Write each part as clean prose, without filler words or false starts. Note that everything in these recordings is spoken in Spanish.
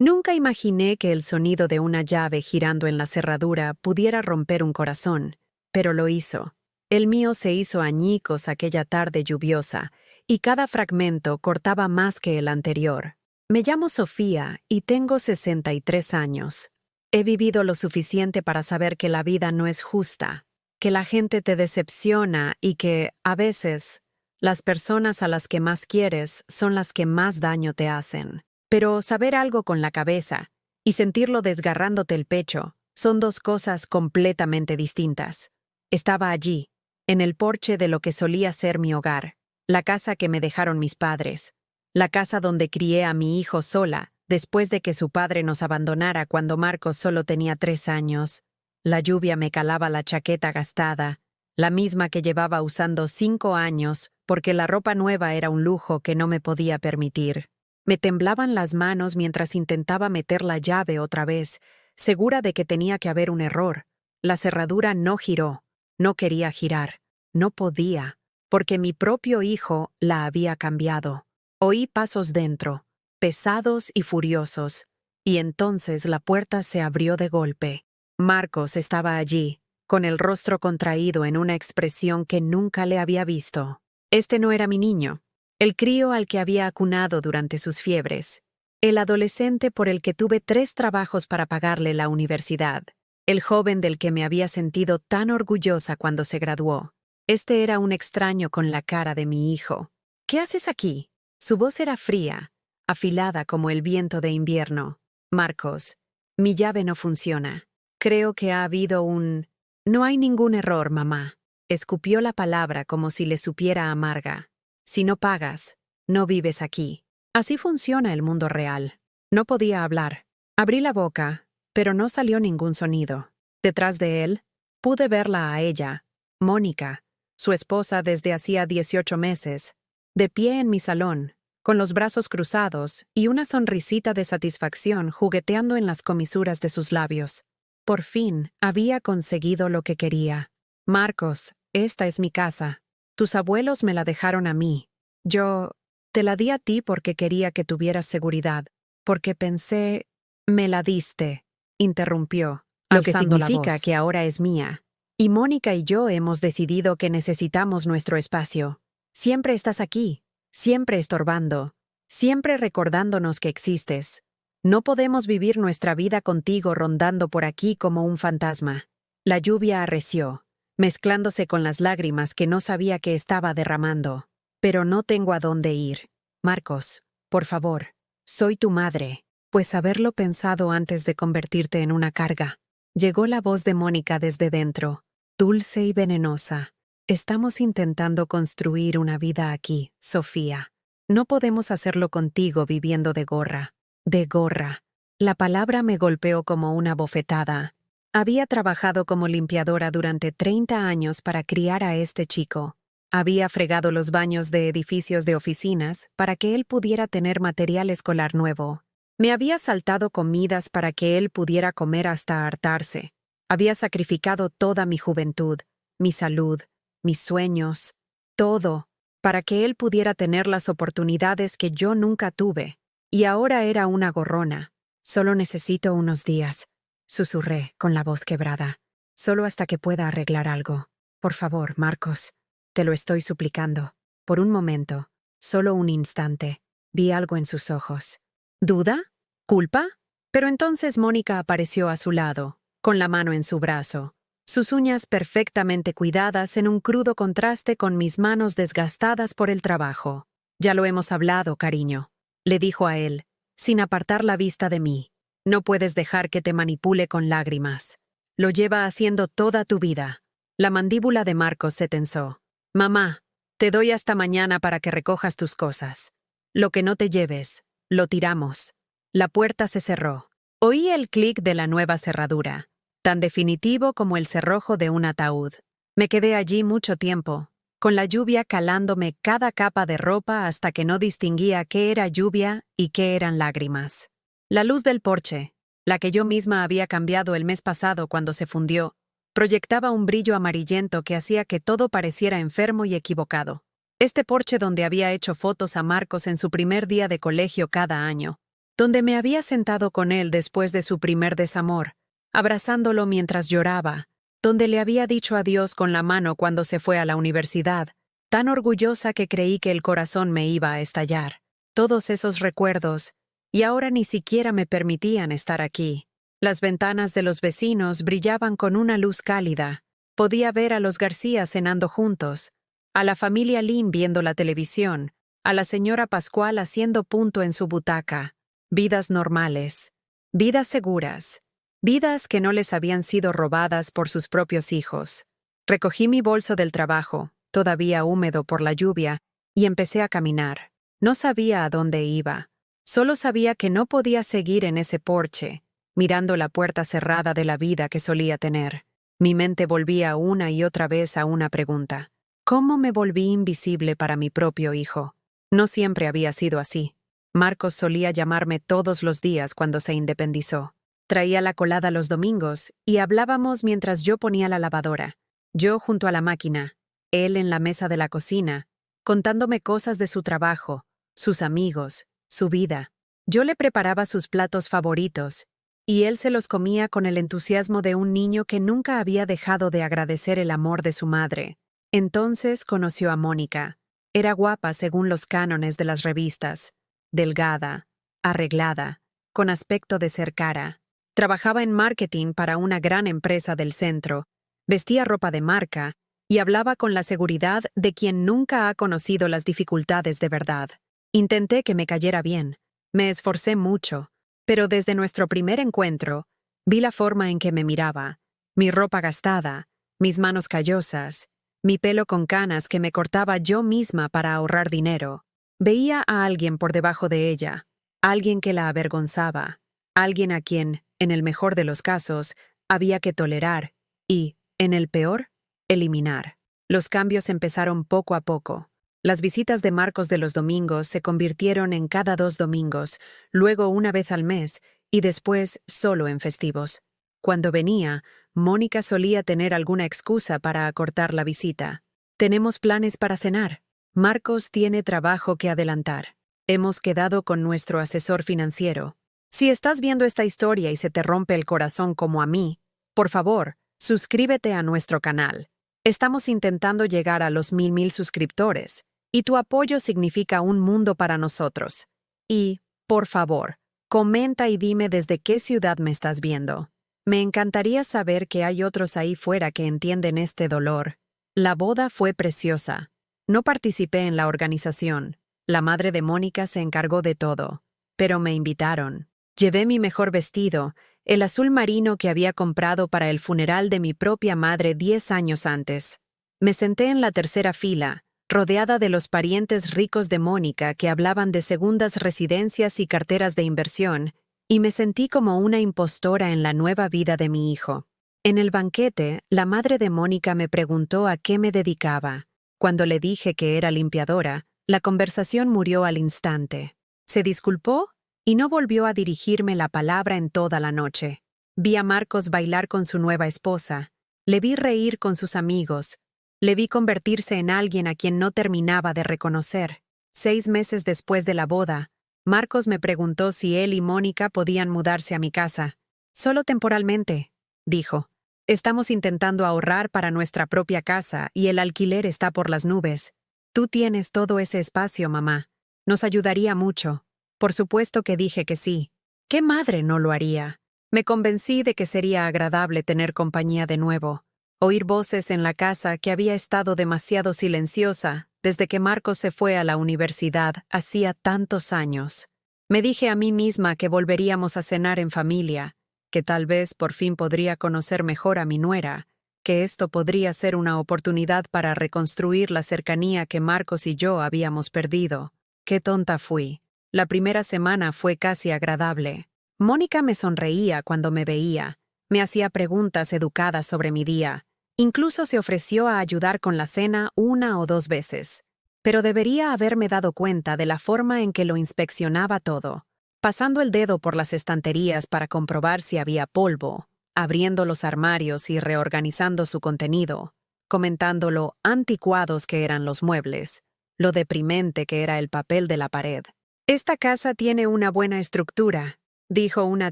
Nunca imaginé que el sonido de una llave girando en la cerradura pudiera romper un corazón, pero lo hizo. El mío se hizo añicos aquella tarde lluviosa, y cada fragmento cortaba más que el anterior. Me llamo Sofía y tengo 63 años. He vivido lo suficiente para saber que la vida no es justa, que la gente te decepciona y que, a veces, las personas a las que más quieres son las que más daño te hacen. Pero saber algo con la cabeza y sentirlo desgarrándote el pecho son dos cosas completamente distintas. Estaba allí, en el porche de lo que solía ser mi hogar, la casa que me dejaron mis padres, la casa donde crié a mi hijo sola después de que su padre nos abandonara cuando Marcos solo tenía 3 años. La lluvia me calaba la chaqueta gastada, la misma que llevaba usando 5 años porque la ropa nueva era un lujo que no me podía permitir. Me temblaban las manos mientras intentaba meter la llave otra vez, segura de que tenía que haber un error. La cerradura no giró, no quería girar, no podía, porque mi propio hijo la había cambiado. Oí pasos dentro, pesados y furiosos, y entonces la puerta se abrió de golpe. Marcos estaba allí, con el rostro contraído en una expresión que nunca le había visto. Este no era mi niño. El crío al que había acunado durante sus fiebres, el adolescente por el que tuve 3 trabajos para pagarle la universidad, el joven del que me había sentido tan orgullosa cuando se graduó. Este era un extraño con la cara de mi hijo. ¿Qué haces aquí? Su voz era fría, afilada como el viento de invierno. Marcos, mi llave no funciona. Creo que ha habido un... No hay ningún error, mamá. Escupió la palabra como si le supiera amarga. Si no pagas, no vives aquí. Así funciona el mundo real. No podía hablar. Abrí la boca, pero no salió ningún sonido. Detrás de él, pude verla a ella, Mónica, su esposa desde hacía 18 meses, de pie en mi salón, con los brazos cruzados y una sonrisita de satisfacción jugueteando en las comisuras de sus labios. Por fin, había conseguido lo que quería. Marcos, esta es mi casa. Tus abuelos me la dejaron a mí. Yo te la di a ti porque quería que tuvieras seguridad, porque pensé... Me la diste, interrumpió, lo que significa que ahora es mía. Y Mónica y yo hemos decidido que necesitamos nuestro espacio. Siempre estás aquí, siempre estorbando, siempre recordándonos que existes. No podemos vivir nuestra vida contigo rondando por aquí como un fantasma. La lluvia arreció, mezclándose con las lágrimas que no sabía que estaba derramando. Pero no tengo a dónde ir. Marcos, por favor, soy tu madre. Pues haberlo pensado antes de convertirte en una carga. Llegó la voz de Mónica desde dentro, dulce y venenosa. Estamos intentando construir una vida aquí, Sofía. No podemos hacerlo contigo viviendo de gorra. De gorra. La palabra me golpeó como una bofetada. Había trabajado como limpiadora durante 30 años para criar a este chico. Había fregado los baños de edificios de oficinas para que él pudiera tener material escolar nuevo. Me había saltado comidas para que él pudiera comer hasta hartarse. Había sacrificado toda mi juventud, mi salud, mis sueños, todo, para que él pudiera tener las oportunidades que yo nunca tuve. Y ahora era una gorrona. Solo necesito unos días, susurré con la voz quebrada. Solo hasta que pueda arreglar algo. Por favor, Marcos, te lo estoy suplicando. Por un momento, solo un instante, vi algo en sus ojos. ¿Duda? ¿Culpa? Pero entonces Mónica apareció a su lado, con la mano en su brazo, sus uñas perfectamente cuidadas en un crudo contraste con mis manos desgastadas por el trabajo. Ya lo hemos hablado, cariño, le dijo a él, sin apartar la vista de mí. No puedes dejar que te manipule con lágrimas. Lo lleva haciendo toda tu vida. La mandíbula de Marcos se tensó. Mamá, te doy hasta mañana para que recojas tus cosas. Lo que no te lleves, lo tiramos. La puerta se cerró. Oí el clic de la nueva cerradura, tan definitivo como el cerrojo de un ataúd. Me quedé allí mucho tiempo, con la lluvia calándome cada capa de ropa hasta que no distinguía qué era lluvia y qué eran lágrimas. La luz del porche, la que yo misma había cambiado el mes pasado cuando se fundió, proyectaba un brillo amarillento que hacía que todo pareciera enfermo y equivocado. Este porche donde había hecho fotos a Marcos en su primer día de colegio cada año. donde me había sentado con él después de su primer desamor, abrazándolo mientras lloraba, donde le había dicho adiós con la mano cuando se fue a la universidad, tan orgullosa que creí que el corazón me iba a estallar. Todos esos recuerdos, y ahora ni siquiera me permitían estar aquí. Las ventanas de los vecinos brillaban con una luz cálida. Podía ver a los García cenando juntos, a la familia Lin viendo la televisión, a la señora Pascual haciendo punto en su butaca. Vidas normales, vidas seguras, vidas que no les habían sido robadas por sus propios hijos. Recogí mi bolso del trabajo, todavía húmedo por la lluvia, y empecé a caminar. No sabía a dónde iba. Solo sabía que no podía seguir en ese porche, mirando la puerta cerrada de la vida que solía tener. Mi mente volvía una y otra vez a una pregunta. ¿Cómo me volví invisible para mi propio hijo? No siempre había sido así. Marcos solía llamarme todos los días cuando se independizó. Traía la colada los domingos y hablábamos mientras yo ponía la lavadora. Yo junto a la máquina, él en la mesa de la cocina, contándome cosas de su trabajo, sus amigos, su vida. Yo le preparaba sus platos favoritos, y él se los comía con el entusiasmo de un niño que nunca había dejado de agradecer el amor de su madre. Entonces conoció a Mónica. Era guapa según los cánones de las revistas, delgada, arreglada, con aspecto de ser cara. Trabajaba en marketing para una gran empresa del centro, vestía ropa de marca y hablaba con la seguridad de quien nunca ha conocido las dificultades de verdad. Intenté que me cayera bien, me esforcé mucho, pero desde nuestro primer encuentro, vi la forma en que me miraba, mi ropa gastada, mis manos callosas, mi pelo con canas que me cortaba yo misma para ahorrar dinero. Veía a alguien por debajo de ella, alguien que la avergonzaba, alguien a quien, en el mejor de los casos, había que tolerar y, en el peor, eliminar. Los cambios empezaron poco a poco. Las visitas de Marcos de los domingos se convirtieron en cada 2 domingos, luego una vez al mes y después solo en festivos. Cuando venía, Mónica solía tener alguna excusa para acortar la visita. Tenemos planes para cenar. Marcos tiene trabajo que adelantar. Hemos quedado con nuestro asesor financiero. Si estás viendo esta historia y se te rompe el corazón como a mí, por favor, suscríbete a nuestro canal. Estamos intentando llegar a los 1000 suscriptores, y tu apoyo significa un mundo para nosotros. Y, por favor, comenta y dime desde qué ciudad me estás viendo. Me encantaría saber que hay otros ahí fuera que entienden este dolor. La boda fue preciosa. No participé en la organización. La madre de Mónica se encargó de todo. Pero me invitaron. Llevé mi mejor vestido, el azul marino que había comprado para el funeral de mi propia madre 10 años antes. Me senté en la tercera fila, rodeada de los parientes ricos de Mónica que hablaban de segundas residencias y carteras de inversión, y me sentí como una impostora en la nueva vida de mi hijo. En el banquete, la madre de Mónica me preguntó a qué me dedicaba. Cuando le dije que era limpiadora, la conversación murió al instante. Se disculpó y no volvió a dirigirme la palabra en toda la noche. Vi a Marcos bailar con su nueva esposa, le vi reír con sus amigos, le vi convertirse en alguien a quien no terminaba de reconocer. 6 meses después de la boda, Marcos me preguntó si él y Mónica podían mudarse a mi casa. Solo temporalmente, dijo. Estamos intentando ahorrar para nuestra propia casa y el alquiler está por las nubes. Tú tienes todo ese espacio, mamá. Nos ayudaría mucho. Por supuesto que dije que sí. ¿Qué madre no lo haría? Me convencí de que sería agradable tener compañía de nuevo. Oír voces en la casa que había estado demasiado silenciosa desde que Marcos se fue a la universidad hacía tantos años. Me dije a mí misma que volveríamos a cenar en familia, que tal vez por fin podría conocer mejor a mi nuera, que esto podría ser una oportunidad para reconstruir la cercanía que Marcos y yo habíamos perdido. Qué tonta fui. La primera semana fue casi agradable. Mónica me sonreía cuando me veía, me hacía preguntas educadas sobre mi día, incluso se ofreció a ayudar con la cena 1 o 2 veces. Pero debería haberme dado cuenta de la forma en que lo inspeccionaba todo, pasando el dedo por las estanterías para comprobar si había polvo, abriendo los armarios y reorganizando su contenido, comentando lo anticuados que eran los muebles, lo deprimente que era el papel de la pared. Esta casa tiene una buena estructura, dijo una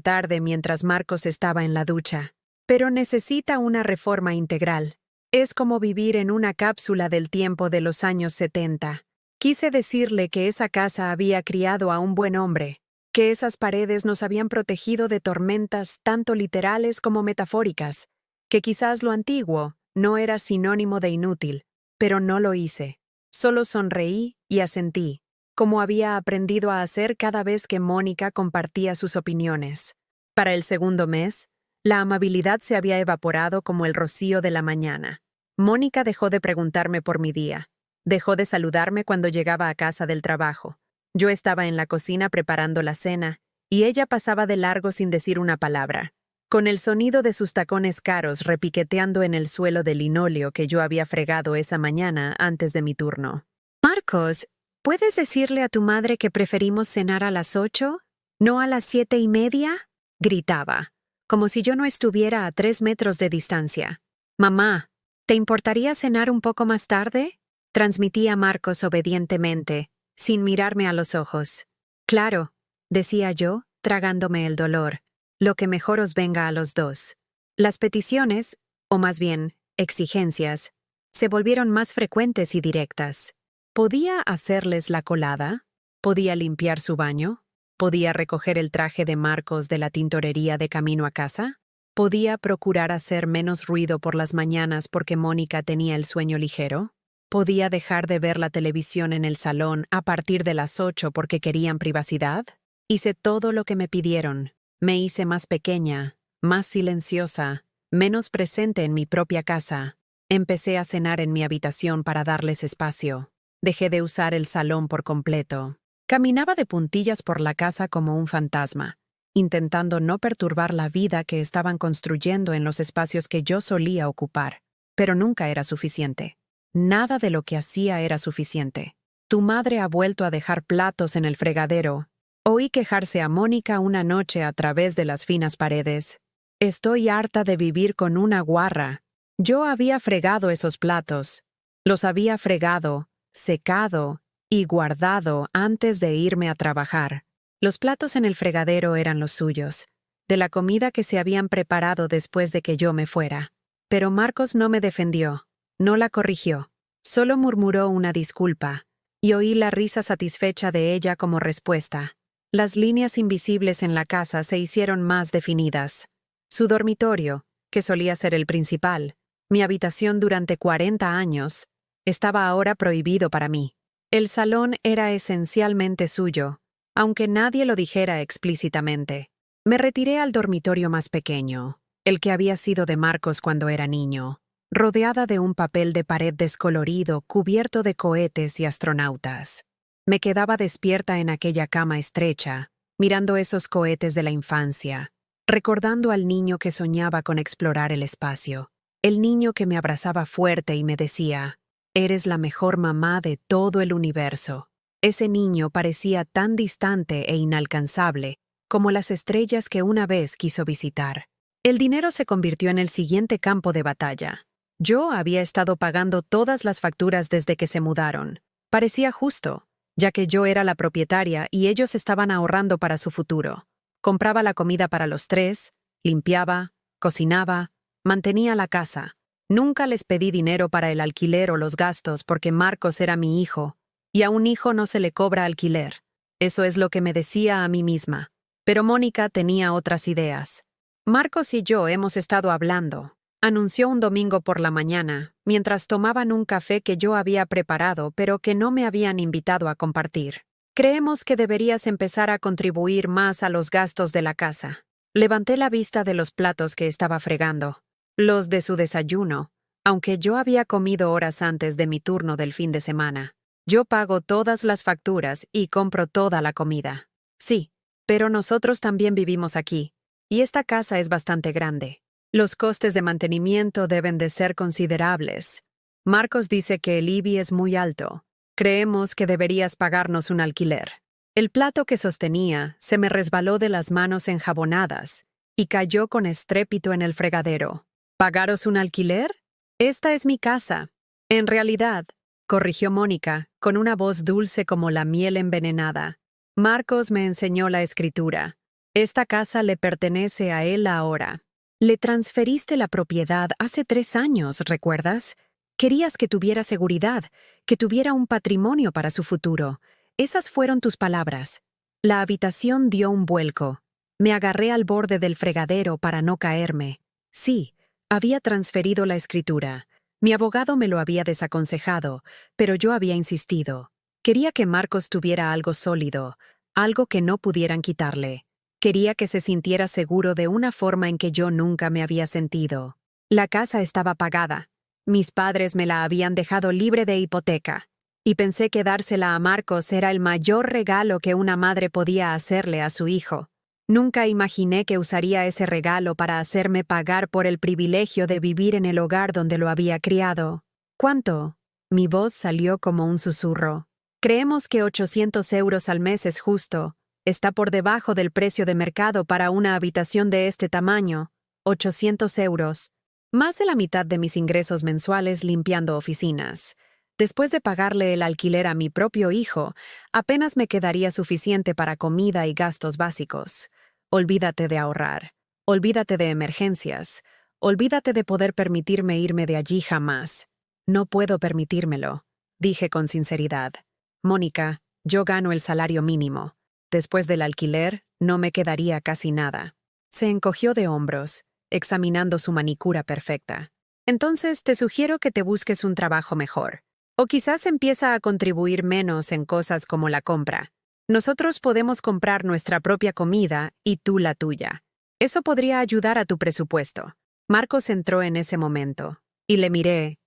tarde mientras Marcos estaba en la ducha, pero necesita una reforma integral. Es como vivir en una cápsula del tiempo de los años 70. Quise decirle que esa casa había criado a un buen hombre, que esas paredes nos habían protegido de tormentas tanto literales como metafóricas, que quizás lo antiguo no era sinónimo de inútil, pero no lo hice. Solo sonreí y asentí, como había aprendido a hacer cada vez que Mónica compartía sus opiniones. Para el segundo mes, la amabilidad se había evaporado como el rocío de la mañana. Mónica dejó de preguntarme por mi día. Dejó de saludarme cuando llegaba a casa del trabajo. Yo estaba en la cocina preparando la cena, y ella pasaba de largo sin decir una palabra, con el sonido de sus tacones caros repiqueteando en el suelo de linóleo que yo había fregado esa mañana antes de mi turno. «Marcos, ¿puedes decirle a tu madre que preferimos cenar a las 8, no a las 7:30?» gritaba, como si yo no estuviera a 3 metros de distancia. «Mamá, ¿te importaría cenar un poco más tarde?», transmitía Marcos obedientemente, sin mirarme a los ojos. «Claro», decía yo, tragándome el dolor, «lo que mejor os venga a los dos». Las peticiones, o más bien, exigencias, se volvieron más frecuentes y directas. ¿Podía hacerles la colada? ¿Podía limpiar su baño? ¿Podía recoger el traje de Marcos de la tintorería de camino a casa? ¿Podía procurar hacer menos ruido por las mañanas porque Mónica tenía el sueño ligero? ¿Podía dejar de ver la televisión en el salón a partir de las 8 porque querían privacidad? Hice todo lo que me pidieron. Me hice más pequeña, más silenciosa, menos presente en mi propia casa. Empecé a cenar en mi habitación para darles espacio. Dejé de usar el salón por completo. Caminaba de puntillas por la casa como un fantasma, intentando no perturbar la vida que estaban construyendo en los espacios que yo solía ocupar. Pero nunca era suficiente. Nada de lo que hacía era suficiente. Tu madre ha vuelto a dejar platos en el fregadero. Oí quejarse a Mónica una noche a través de las finas paredes. Estoy harta de vivir con una guarra. Yo había fregado esos platos. Los había fregado, secado y guardado antes de irme a trabajar. Los platos en el fregadero eran los suyos, de la comida que se habían preparado después de que yo me fuera. Pero Marcos no me defendió. No la corrigió, solo murmuró una disculpa, y oí la risa satisfecha de ella como respuesta. Las líneas invisibles en la casa se hicieron más definidas. Su dormitorio, que solía ser el principal, mi habitación durante 40 años, estaba ahora prohibido para mí. El salón era esencialmente suyo, aunque nadie lo dijera explícitamente. Me retiré al dormitorio más pequeño, el que había sido de Marcos cuando era niño, rodeada de un papel de pared descolorido cubierto de cohetes y astronautas. Me quedaba despierta en aquella cama estrecha, mirando esos cohetes de la infancia, recordando al niño que soñaba con explorar el espacio, el niño que me abrazaba fuerte y me decía, «Eres la mejor mamá de todo el universo». Ese niño parecía tan distante e inalcanzable como las estrellas que una vez quiso visitar. El dinero se convirtió en el siguiente campo de batalla. Yo había estado pagando todas las facturas desde que se mudaron. Parecía justo, ya que yo era la propietaria y ellos estaban ahorrando para su futuro. Compraba la comida para los tres, limpiaba, cocinaba, mantenía la casa. Nunca les pedí dinero para el alquiler o los gastos porque Marcos era mi hijo, y a un hijo no se le cobra alquiler. Eso es lo que me decía a mí misma. Pero Mónica tenía otras ideas. Marcos y yo hemos estado hablando, anunció un domingo por la mañana, mientras tomaban un café que yo había preparado pero que no me habían invitado a compartir. Creemos que deberías empezar a contribuir más a los gastos de la casa. Levanté la vista de los platos que estaba fregando, los de su desayuno, aunque yo había comido horas antes de mi turno del fin de semana. Yo pago todas las facturas y compro toda la comida. Sí, pero nosotros también vivimos aquí, y esta casa es bastante grande. Los costes de mantenimiento deben de ser considerables. Marcos dice que el IBI es muy alto. Creemos que deberías pagarnos un alquiler. El plato que sostenía se me resbaló de las manos enjabonadas y cayó con estrépito en el fregadero. ¿Pagaros un alquiler? Esta es mi casa. En realidad, corrigió Mónica, con una voz dulce como la miel envenenada. Marcos me enseñó la escritura. Esta casa le pertenece a él ahora. Le transferiste la propiedad hace 3 años, ¿recuerdas? Querías que tuviera seguridad, que tuviera un patrimonio para su futuro. Esas fueron tus palabras. La habitación dio un vuelco. Me agarré al borde del fregadero para no caerme. Sí, había transferido la escritura. Mi abogado me lo había desaconsejado, pero yo había insistido. Quería que Marcos tuviera algo sólido, algo que no pudieran quitarle. Quería que se sintiera seguro de una forma en que yo nunca me había sentido. La casa estaba pagada. Mis padres me la habían dejado libre de hipoteca. Y pensé que dársela a Marcos era el mayor regalo que una madre podía hacerle a su hijo. Nunca imaginé que usaría ese regalo para hacerme pagar por el privilegio de vivir en el hogar donde lo había criado. ¿Cuánto? Mi voz salió como un susurro. Creemos que 800 euros al mes es justo. Está por debajo del precio de mercado para una habitación de este tamaño. 800 euros. Más de la mitad de mis ingresos mensuales limpiando oficinas. Después de pagarle el alquiler a mi propio hijo, apenas me quedaría suficiente para comida y gastos básicos. Olvídate de ahorrar. Olvídate de emergencias. Olvídate de poder permitirme irme de allí jamás. No puedo permitírmelo, dije con sinceridad. Mónica, yo gano el salario mínimo. Después del alquiler, no me quedaría casi nada. Se encogió de hombros, examinando su manicura perfecta. Entonces te sugiero que te busques un trabajo mejor. O quizás empieza a contribuir menos en cosas como la compra. Nosotros podemos comprar nuestra propia comida y tú la tuya. Eso podría ayudar a tu presupuesto. Marcos entró en ese momento. Y le miré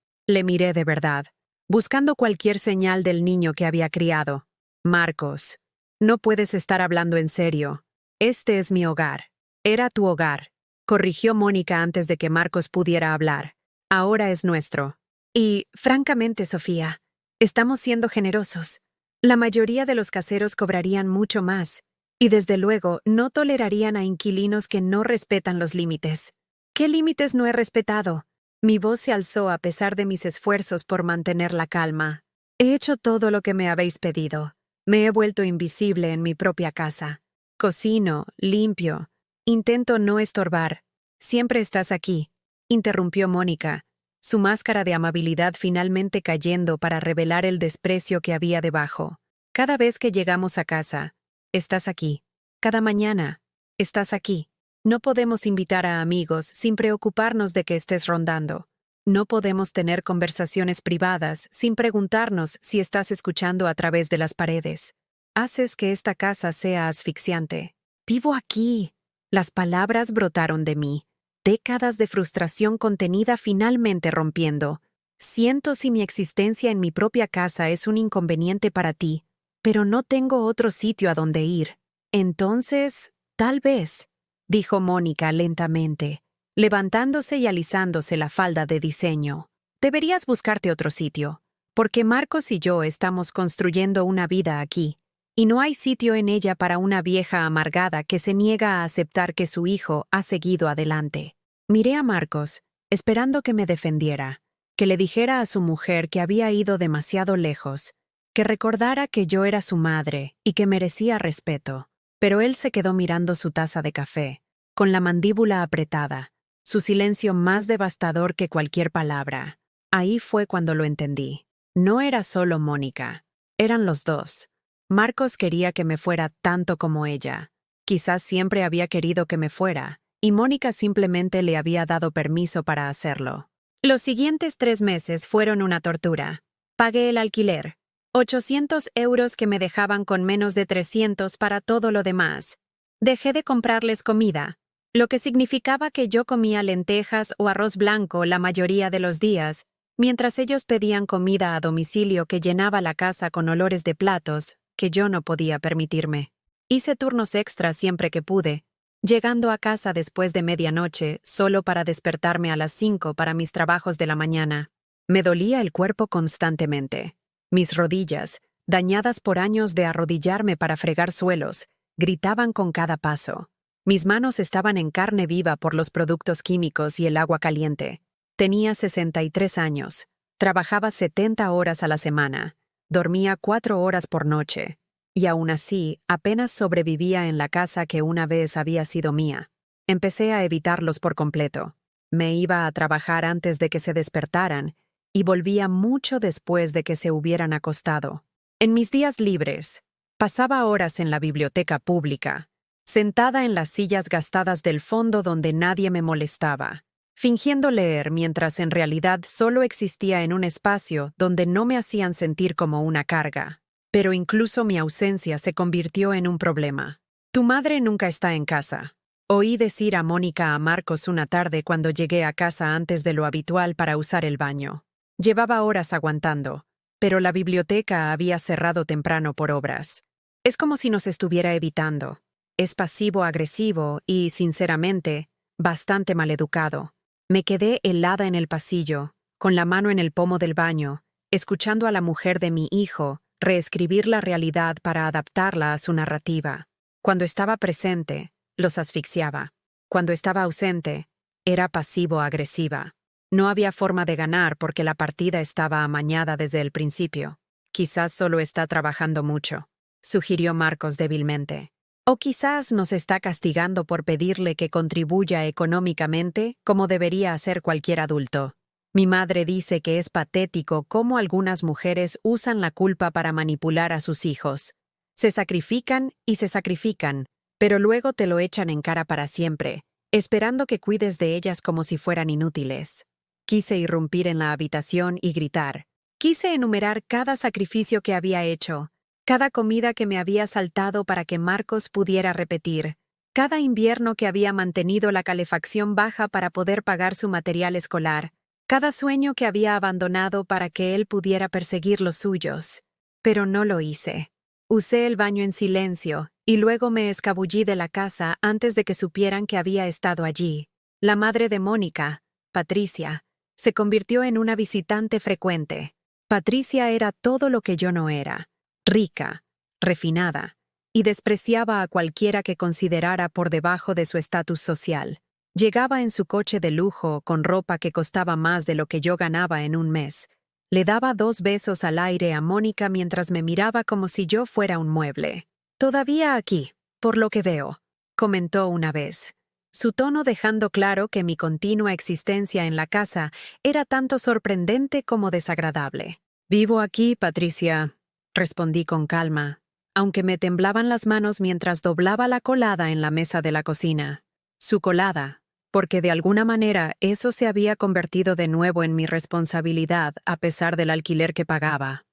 de verdad, buscando cualquier señal del niño que había criado. Marcos, no puedes estar hablando en serio. Este es mi hogar. Era tu hogar. Corrigió Mónica antes de que Marcos pudiera hablar. Ahora es nuestro. Y, francamente, Sofía, estamos siendo generosos. La mayoría de los caseros cobrarían mucho más, y desde luego no tolerarían a inquilinos que no respetan los límites. ¿Qué límites no he respetado? Mi voz se alzó a pesar de mis esfuerzos por mantener la calma. He hecho todo lo que me habéis pedido. Me he vuelto invisible en mi propia casa. Cocino, limpio. Intento no estorbar. Siempre estás aquí, interrumpió Mónica, su máscara de amabilidad finalmente cayendo para revelar el desprecio que había debajo. Cada vez que llegamos a casa, estás aquí. Cada mañana, estás aquí. No podemos invitar a amigos sin preocuparnos de que estés rondando. No podemos tener conversaciones privadas sin preguntarnos si estás escuchando a través de las paredes. Haces que esta casa sea asfixiante. Vivo aquí. Las palabras brotaron de mí. Décadas de frustración contenida finalmente rompiendo. Siento si mi existencia en mi propia casa es un inconveniente para ti, pero no tengo otro sitio a donde ir. Entonces, tal vez, dijo Mónica lentamente, levantándose y alisándose la falda de diseño. Deberías buscarte otro sitio, porque Marcos y yo estamos construyendo una vida aquí, y no hay sitio en ella para una vieja amargada que se niega a aceptar que su hijo ha seguido adelante. Miré a Marcos, esperando que me defendiera, que le dijera a su mujer que había ido demasiado lejos, que recordara que yo era su madre y que merecía respeto. Pero él se quedó mirando su taza de café, con la mandíbula apretada, su silencio más devastador que cualquier palabra. Ahí fue cuando lo entendí. No era solo Mónica, eran los dos. Marcos quería que me fuera tanto como ella. Quizás siempre había querido que me fuera, y Mónica simplemente le había dado permiso para hacerlo. Los siguientes 3 meses fueron una tortura. Pagué el alquiler, 800 euros que me dejaban con menos de 300 para todo lo demás. Dejé de comprarles comida, lo que significaba que yo comía lentejas o arroz blanco la mayoría de los días, mientras ellos pedían comida a domicilio que llenaba la casa con olores de platos que yo no podía permitirme. Hice turnos extras siempre que pude, llegando a casa después de medianoche solo para despertarme a las 5 para mis trabajos de la mañana. Me dolía el cuerpo constantemente. Mis rodillas, dañadas por años de arrodillarme para fregar suelos, gritaban con cada paso. Mis manos estaban en carne viva por los productos químicos y el agua caliente. Tenía 63 años. Trabajaba 70 horas a la semana. Dormía 4 horas por noche. y aún así apenas sobrevivía en la casa que una vez había sido mía. Empecé a evitarlos por completo. Me iba a trabajar antes de que se despertaran y volvía mucho después de que se hubieran acostado. En mis días libres, pasaba horas en la biblioteca pública, sentada en las sillas gastadas del fondo donde nadie me molestaba, fingiendo leer mientras en realidad solo existía en un espacio donde no me hacían sentir como una carga. Pero incluso mi ausencia se convirtió en un problema. Tu madre nunca está en casa. Oí decir a Mónica a Marcos una tarde cuando llegué a casa antes de lo habitual para usar el baño. Llevaba horas aguantando, pero la biblioteca había cerrado temprano por obras. Es como si nos estuviera evitando. Es pasivo-agresivo y, sinceramente, bastante maleducado. Me quedé helada en el pasillo, con la mano en el pomo del baño, escuchando a la mujer de mi hijo reescribir la realidad para adaptarla a su narrativa. Cuando estaba presente, los asfixiaba. Cuando estaba ausente, era pasivo-agresiva. No había forma de ganar porque la partida estaba amañada desde el principio. Quizás solo está trabajando mucho, sugirió Marcos débilmente. O quizás nos está castigando por pedirle que contribuya económicamente como debería hacer cualquier adulto. Mi madre dice que es patético cómo algunas mujeres usan la culpa para manipular a sus hijos. Se sacrifican y se sacrifican, pero luego te lo echan en cara para siempre, esperando que cuides de ellas como si fueran inútiles. Quise irrumpir en la habitación y gritar. Quise enumerar cada sacrificio que había hecho, cada comida que me había saltado para que Marcos pudiera repetir, cada invierno que había mantenido la calefacción baja para poder pagar su material escolar, cada sueño que había abandonado para que él pudiera perseguir los suyos. Pero no lo hice. Usé el baño en silencio y luego me escabullí de la casa antes de que supieran que había estado allí. La madre de Mónica, Patricia, se convirtió en una visitante frecuente. Patricia era todo lo que yo no era, rica, refinada, y despreciaba a cualquiera que considerara por debajo de su estatus social. Llegaba en su coche de lujo con ropa que costaba más de lo que yo ganaba en un mes. Le daba 2 besos al aire a Mónica mientras me miraba como si yo fuera un mueble. «Todavía aquí, por lo que veo», comentó una vez, su tono dejando claro que mi continua existencia en la casa era tanto sorprendente como desagradable. «Vivo aquí, Patricia», respondí con calma, aunque me temblaban las manos mientras doblaba la colada en la mesa de la cocina. Su colada, porque de alguna manera eso se había convertido de nuevo en mi responsabilidad a pesar del alquiler que pagaba.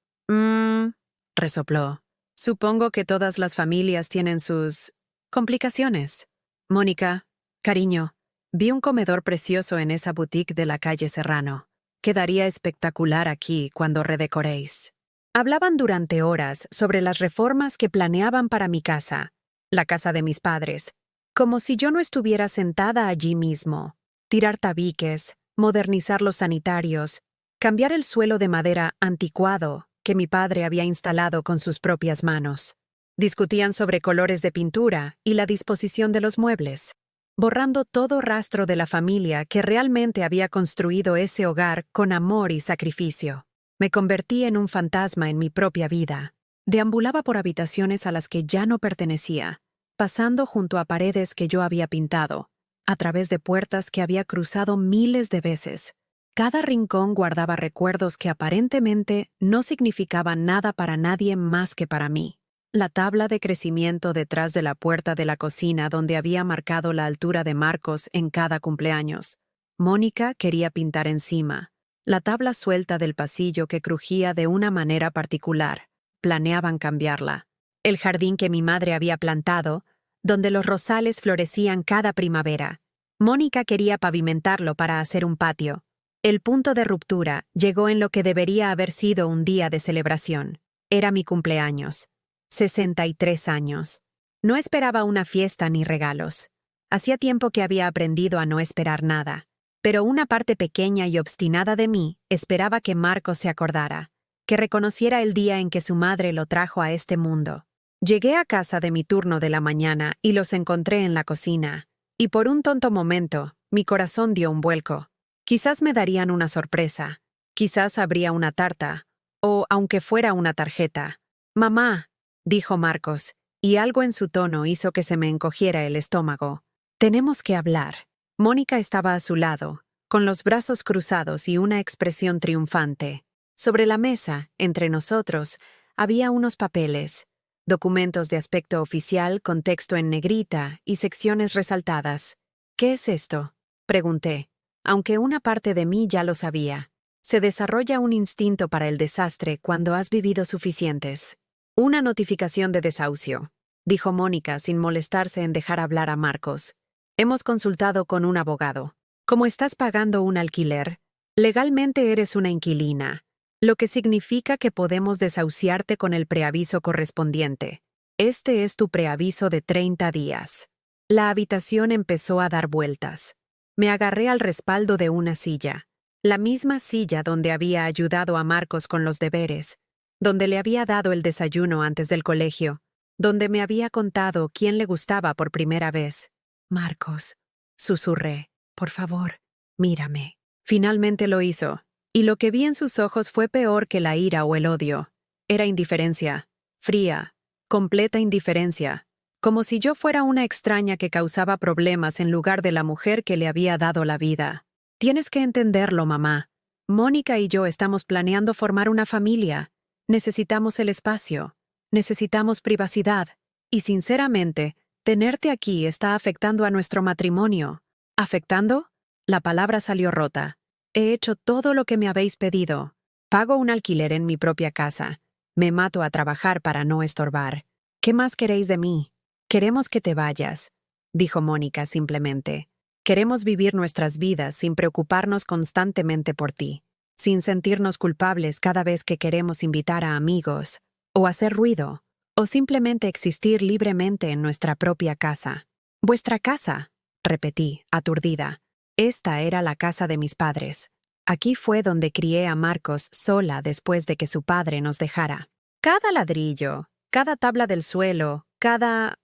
Resopló. «Supongo que todas las familias tienen sus complicaciones. Mónica, cariño, vi un comedor precioso en esa boutique de la calle Serrano. Quedaría espectacular aquí cuando redecoréis». Hablaban durante horas sobre las reformas que planeaban para mi casa, la casa de mis padres, como si yo no estuviera sentada allí mismo. Tirar tabiques, modernizar los sanitarios, cambiar el suelo de madera anticuado que mi padre había instalado con sus propias manos. Discutían sobre colores de pintura y la disposición de los muebles, borrando todo rastro de la familia que realmente había construido ese hogar con amor y sacrificio. Me convertí en un fantasma en mi propia vida. Deambulaba por habitaciones a las que ya no pertenecía, pasando junto a paredes que yo había pintado, a través de puertas que había cruzado miles de veces. Cada rincón guardaba recuerdos que aparentemente no significaban nada para nadie más que para mí. La tabla de crecimiento detrás de la puerta de la cocina donde había marcado la altura de Marcos en cada cumpleaños. Mónica quería pintar encima. La tabla suelta del pasillo que crujía de una manera particular. Planeaban cambiarla. El jardín que mi madre había plantado, donde los rosales florecían cada primavera. Mónica quería pavimentarlo para hacer un patio. El punto de ruptura llegó en lo que debería haber sido un día de celebración. Era mi cumpleaños. 63 años. No esperaba una fiesta ni regalos. Hacía tiempo que había aprendido a no esperar nada. Pero una parte pequeña y obstinada de mí esperaba que Marcos se acordara, que reconociera el día en que su madre lo trajo a este mundo. Llegué a casa de mi turno de la mañana y los encontré en la cocina, y por un tonto momento, mi corazón dio un vuelco. Quizás me darían una sorpresa, quizás habría una tarta, o aunque fuera una tarjeta. «Mamá», dijo Marcos, y algo en su tono hizo que se me encogiera el estómago. Tenemos que hablar. Mónica estaba a su lado, con los brazos cruzados y una expresión triunfante. Sobre la mesa, entre nosotros, había unos papeles, documentos de aspecto oficial con texto en negrita y secciones resaltadas. ¿Qué es esto?, pregunté, aunque una parte de mí ya lo sabía. Se desarrolla un instinto para el desastre cuando has vivido suficientes. Una notificación de desahucio, dijo Mónica sin molestarse en dejar hablar a Marcos. Hemos consultado con un abogado. Como estás pagando un alquiler, legalmente eres una inquilina, lo que significa que podemos desahuciarte con el preaviso correspondiente. Este es tu preaviso de 30 días. La habitación empezó a dar vueltas. Me agarré al respaldo de una silla, la misma silla donde había ayudado a Marcos con los deberes, donde le había dado el desayuno antes del colegio, donde me había contado quién le gustaba por primera vez. Marcos, susurré, por favor, mírame. Finalmente lo hizo, y lo que vi en sus ojos fue peor que la ira o el odio. Era indiferencia, fría, completa indiferencia, como si yo fuera una extraña que causaba problemas en lugar de la mujer que le había dado la vida. Tienes que entenderlo, mamá. Mónica y yo estamos planeando formar una familia. Necesitamos el espacio. Necesitamos privacidad. Y sinceramente, tenerte aquí está afectando a nuestro matrimonio. ¿Afectando? La palabra salió rota. He hecho todo lo que me habéis pedido. Pago un alquiler en mi propia casa. Me mato a trabajar para no estorbar. ¿Qué más queréis de mí? Queremos que te vayas, dijo Mónica simplemente. Queremos vivir nuestras vidas sin preocuparnos constantemente por ti, sin sentirnos culpables cada vez que queremos invitar a amigos, o hacer ruido, o simplemente existir libremente en nuestra propia casa. «Vuestra casa», repetí, aturdida. Esta era la casa de mis padres. Aquí fue donde crié a Marcos sola después de que su padre nos dejara. Cada ladrillo, cada tabla del suelo, cada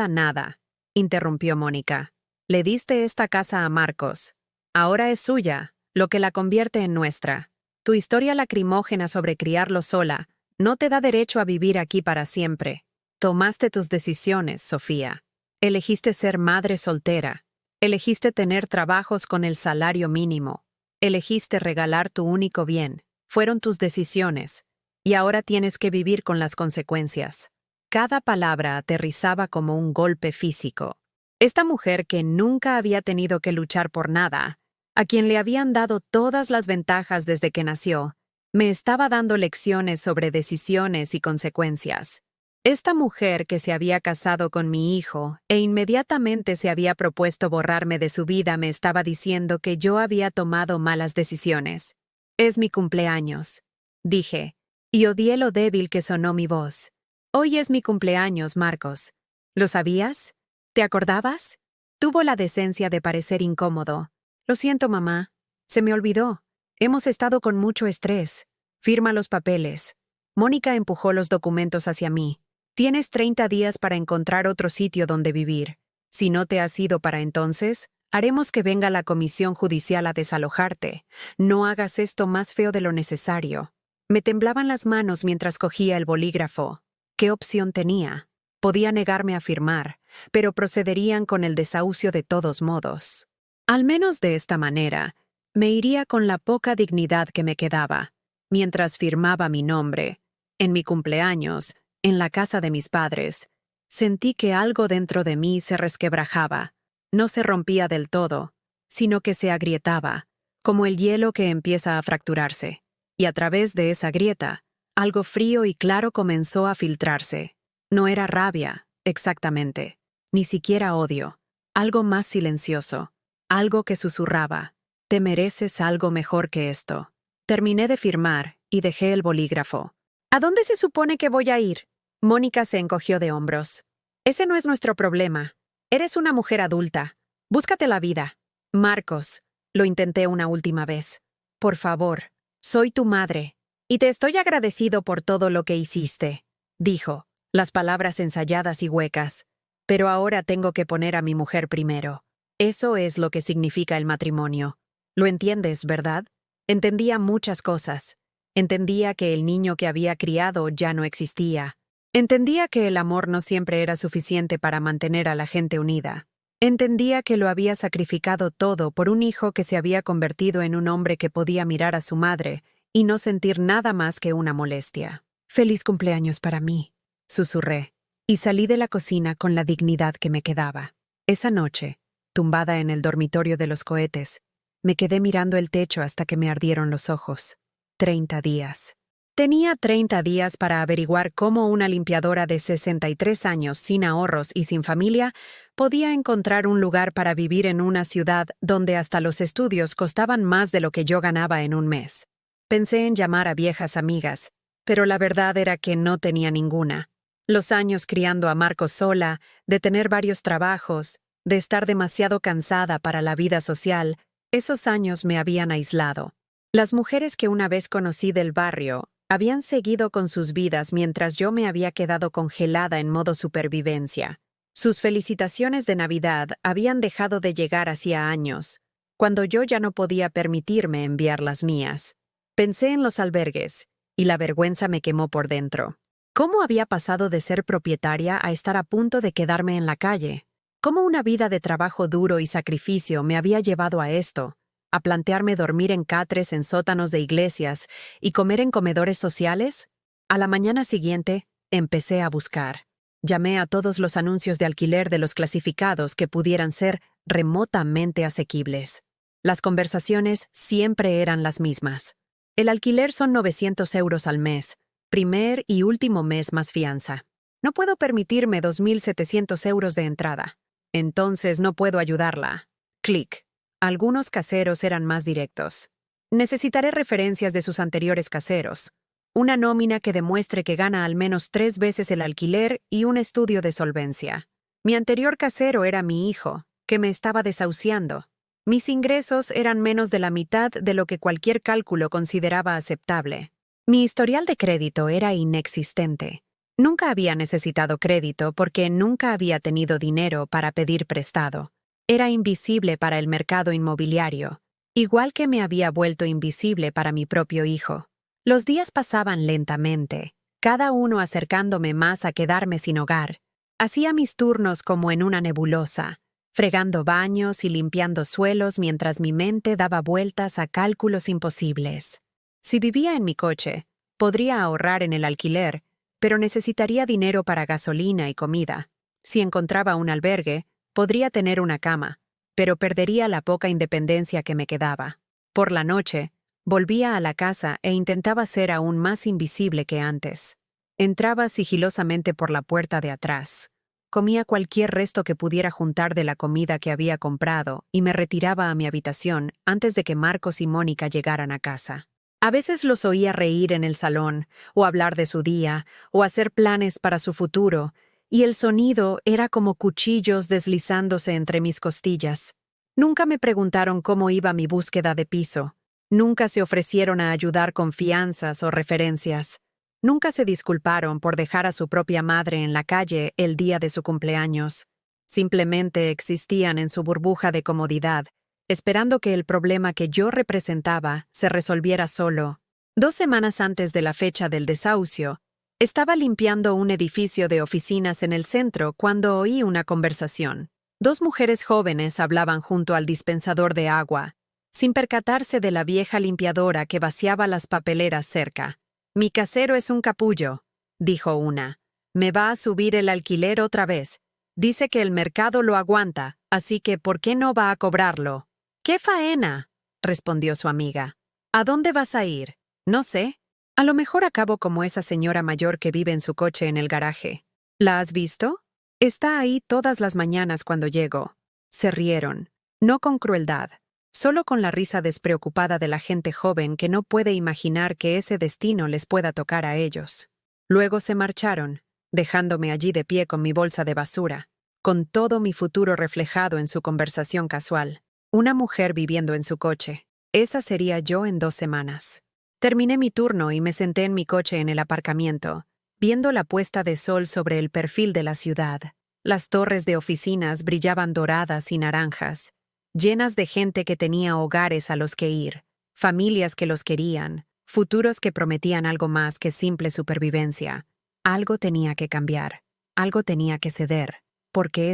nada, interrumpió Mónica. Le diste esta casa a Marcos. Ahora es suya, lo que la convierte en nuestra. Tu historia lacrimógena sobre criarlo sola no te da derecho a vivir aquí para siempre. Tomaste tus decisiones, Sofía. Elegiste ser madre soltera. Elegiste tener trabajos con el salario mínimo. Elegiste regalar tu único bien. Fueron tus decisiones. Y ahora tienes que vivir con las consecuencias. Cada palabra aterrizaba como un golpe físico. Esta mujer que nunca había tenido que luchar por nada, a quien le habían dado todas las ventajas desde que nació, me estaba dando lecciones sobre decisiones y consecuencias. Esta mujer que se había casado con mi hijo e inmediatamente se había propuesto borrarme de su vida me estaba diciendo que yo había tomado malas decisiones. Es mi cumpleaños, dije, y odié lo débil que sonó mi voz. Hoy es mi cumpleaños, Marcos. ¿Lo sabías? ¿Te acordabas? Tuvo la decencia de parecer incómodo. Lo siento, mamá. Se me olvidó. Hemos estado con mucho estrés. Firma los papeles. Mónica empujó los documentos hacia mí. Tienes 30 días para encontrar otro sitio donde vivir. Si no te has ido para entonces, haremos que venga la comisión judicial a desalojarte. No hagas esto más feo de lo necesario. Me temblaban las manos mientras cogía el bolígrafo. ¿Qué opción tenía? Podía negarme a firmar, pero procederían con el desahucio de todos modos. Al menos de esta manera, me iría con la poca dignidad que me quedaba, mientras firmaba mi nombre. En mi cumpleaños, en la casa de mis padres, sentí que algo dentro de mí se resquebrajaba. No se rompía del todo, sino que se agrietaba, como el hielo que empieza a fracturarse. Y a través de esa grieta, algo frío y claro comenzó a filtrarse. No era rabia, exactamente, ni siquiera odio, algo más silencioso, algo que susurraba. Te mereces algo mejor que esto. Terminé de firmar y dejé el bolígrafo. ¿A dónde se supone que voy a ir? Mónica se encogió de hombros. Ese no es nuestro problema. Eres una mujer adulta. Búscate la vida. Marcos, lo intenté una última vez. Por favor, soy tu madre. Y te estoy agradecido por todo lo que hiciste, dijo, las palabras ensayadas y huecas. Pero ahora tengo que poner a mi mujer primero. Eso es lo que significa el matrimonio. ¿Lo entiendes, verdad? Entendía muchas cosas. Entendía que el niño que había criado ya no existía. Entendía que el amor no siempre era suficiente para mantener a la gente unida. Entendía que lo había sacrificado todo por un hijo que se había convertido en un hombre que podía mirar a su madre y no sentir nada más que una molestia. «Feliz cumpleaños para mí», susurré, y salí de la cocina con la dignidad que me quedaba. Esa noche, tumbada en el dormitorio de los cohetes, me quedé mirando el techo hasta que me ardieron los ojos. 30 días. Tenía 30 días para averiguar cómo una limpiadora de 63 años sin ahorros y sin familia podía encontrar un lugar para vivir en una ciudad donde hasta los estudios costaban más de lo que yo ganaba en un mes. Pensé en llamar a viejas amigas, pero la verdad era que no tenía ninguna. Los años criando a Marcos sola, de tener varios trabajos, de estar demasiado cansada para la vida social, esos años me habían aislado. Las mujeres que una vez conocí del barrio habían seguido con sus vidas mientras yo me había quedado congelada en modo supervivencia. Sus felicitaciones de Navidad habían dejado de llegar hacía años, cuando yo ya no podía permitirme enviar las mías. Pensé en los albergues, y la vergüenza me quemó por dentro. ¿Cómo había pasado de ser propietaria a estar a punto de quedarme en la calle? ¿Cómo una vida de trabajo duro y sacrificio me había llevado a esto? ¿A plantearme dormir en catres en sótanos de iglesias y comer en comedores sociales? A la mañana siguiente, empecé a buscar. Llamé a todos los anuncios de alquiler de los clasificados que pudieran ser remotamente asequibles. Las conversaciones siempre eran las mismas. El alquiler son 900 euros al mes, primer y último mes más fianza. No puedo permitirme 2.700 euros de entrada. Entonces no puedo ayudarla. Clic. Algunos caseros eran más directos. Necesitaré referencias de sus anteriores caseros, una nómina que demuestre que gana al menos 3 veces el alquiler y un estudio de solvencia. Mi anterior casero era mi hijo, que me estaba desahuciando. Mis ingresos eran menos de la mitad de lo que cualquier cálculo consideraba aceptable. Mi historial de crédito era inexistente. Nunca había necesitado crédito porque nunca había tenido dinero para pedir prestado. Era invisible para el mercado inmobiliario, igual que me había vuelto invisible para mi propio hijo. Los días pasaban lentamente, cada uno acercándome más a quedarme sin hogar. Hacía mis turnos como en una nebulosa, fregando baños y limpiando suelos mientras mi mente daba vueltas a cálculos imposibles. Si vivía en mi coche, podría ahorrar en el alquiler, pero necesitaría dinero para gasolina y comida. Si encontraba un albergue, podría tener una cama, pero perdería la poca independencia que me quedaba. Por la noche, volvía a la casa e intentaba ser aún más invisible que antes. Entraba sigilosamente por la puerta de atrás. Comía cualquier resto que pudiera juntar de la comida que había comprado y me retiraba a mi habitación antes de que Marcos y Mónica llegaran a casa. A veces los oía reír en el salón, o hablar de su día, o hacer planes para su futuro, y el sonido era como cuchillos deslizándose entre mis costillas. Nunca me preguntaron cómo iba mi búsqueda de piso. Nunca se ofrecieron a ayudar con fianzas o referencias. Nunca se disculparon por dejar a su propia madre en la calle el día de su cumpleaños. Simplemente existían en su burbuja de comodidad, esperando que el problema que yo representaba se resolviera solo. 2 semanas antes de la fecha del desahucio, estaba limpiando un edificio de oficinas en el centro cuando oí una conversación. 2 mujeres jóvenes hablaban junto al dispensador de agua, sin percatarse de la vieja limpiadora que vaciaba las papeleras cerca. «Mi casero es un capullo», dijo una. «Me va a subir el alquiler otra vez. Dice que el mercado lo aguanta, así que ¿por qué no va a cobrarlo?» «¡Qué faena!», respondió su amiga. «¿A dónde vas a ir?» «No sé. A lo mejor acabo como esa señora mayor que vive en su coche en el garaje». «¿La has visto? Está ahí todas las mañanas cuando llego». Se rieron, no con crueldad, solo con la risa despreocupada de la gente joven que no puede imaginar que ese destino les pueda tocar a ellos. Luego se marcharon, dejándome allí de pie con mi bolsa de basura, con todo mi futuro reflejado en su conversación casual. Una mujer viviendo en su coche. Esa sería yo en 2 semanas. Terminé mi turno y me senté en mi coche en el aparcamiento, viendo la puesta de sol sobre el perfil de la ciudad. Las torres de oficinas brillaban doradas y naranjas, llenas de gente que tenía hogares a los que ir, familias que los querían, futuros que prometían algo más que simple supervivencia. Algo tenía que cambiar, algo tenía que ceder, porque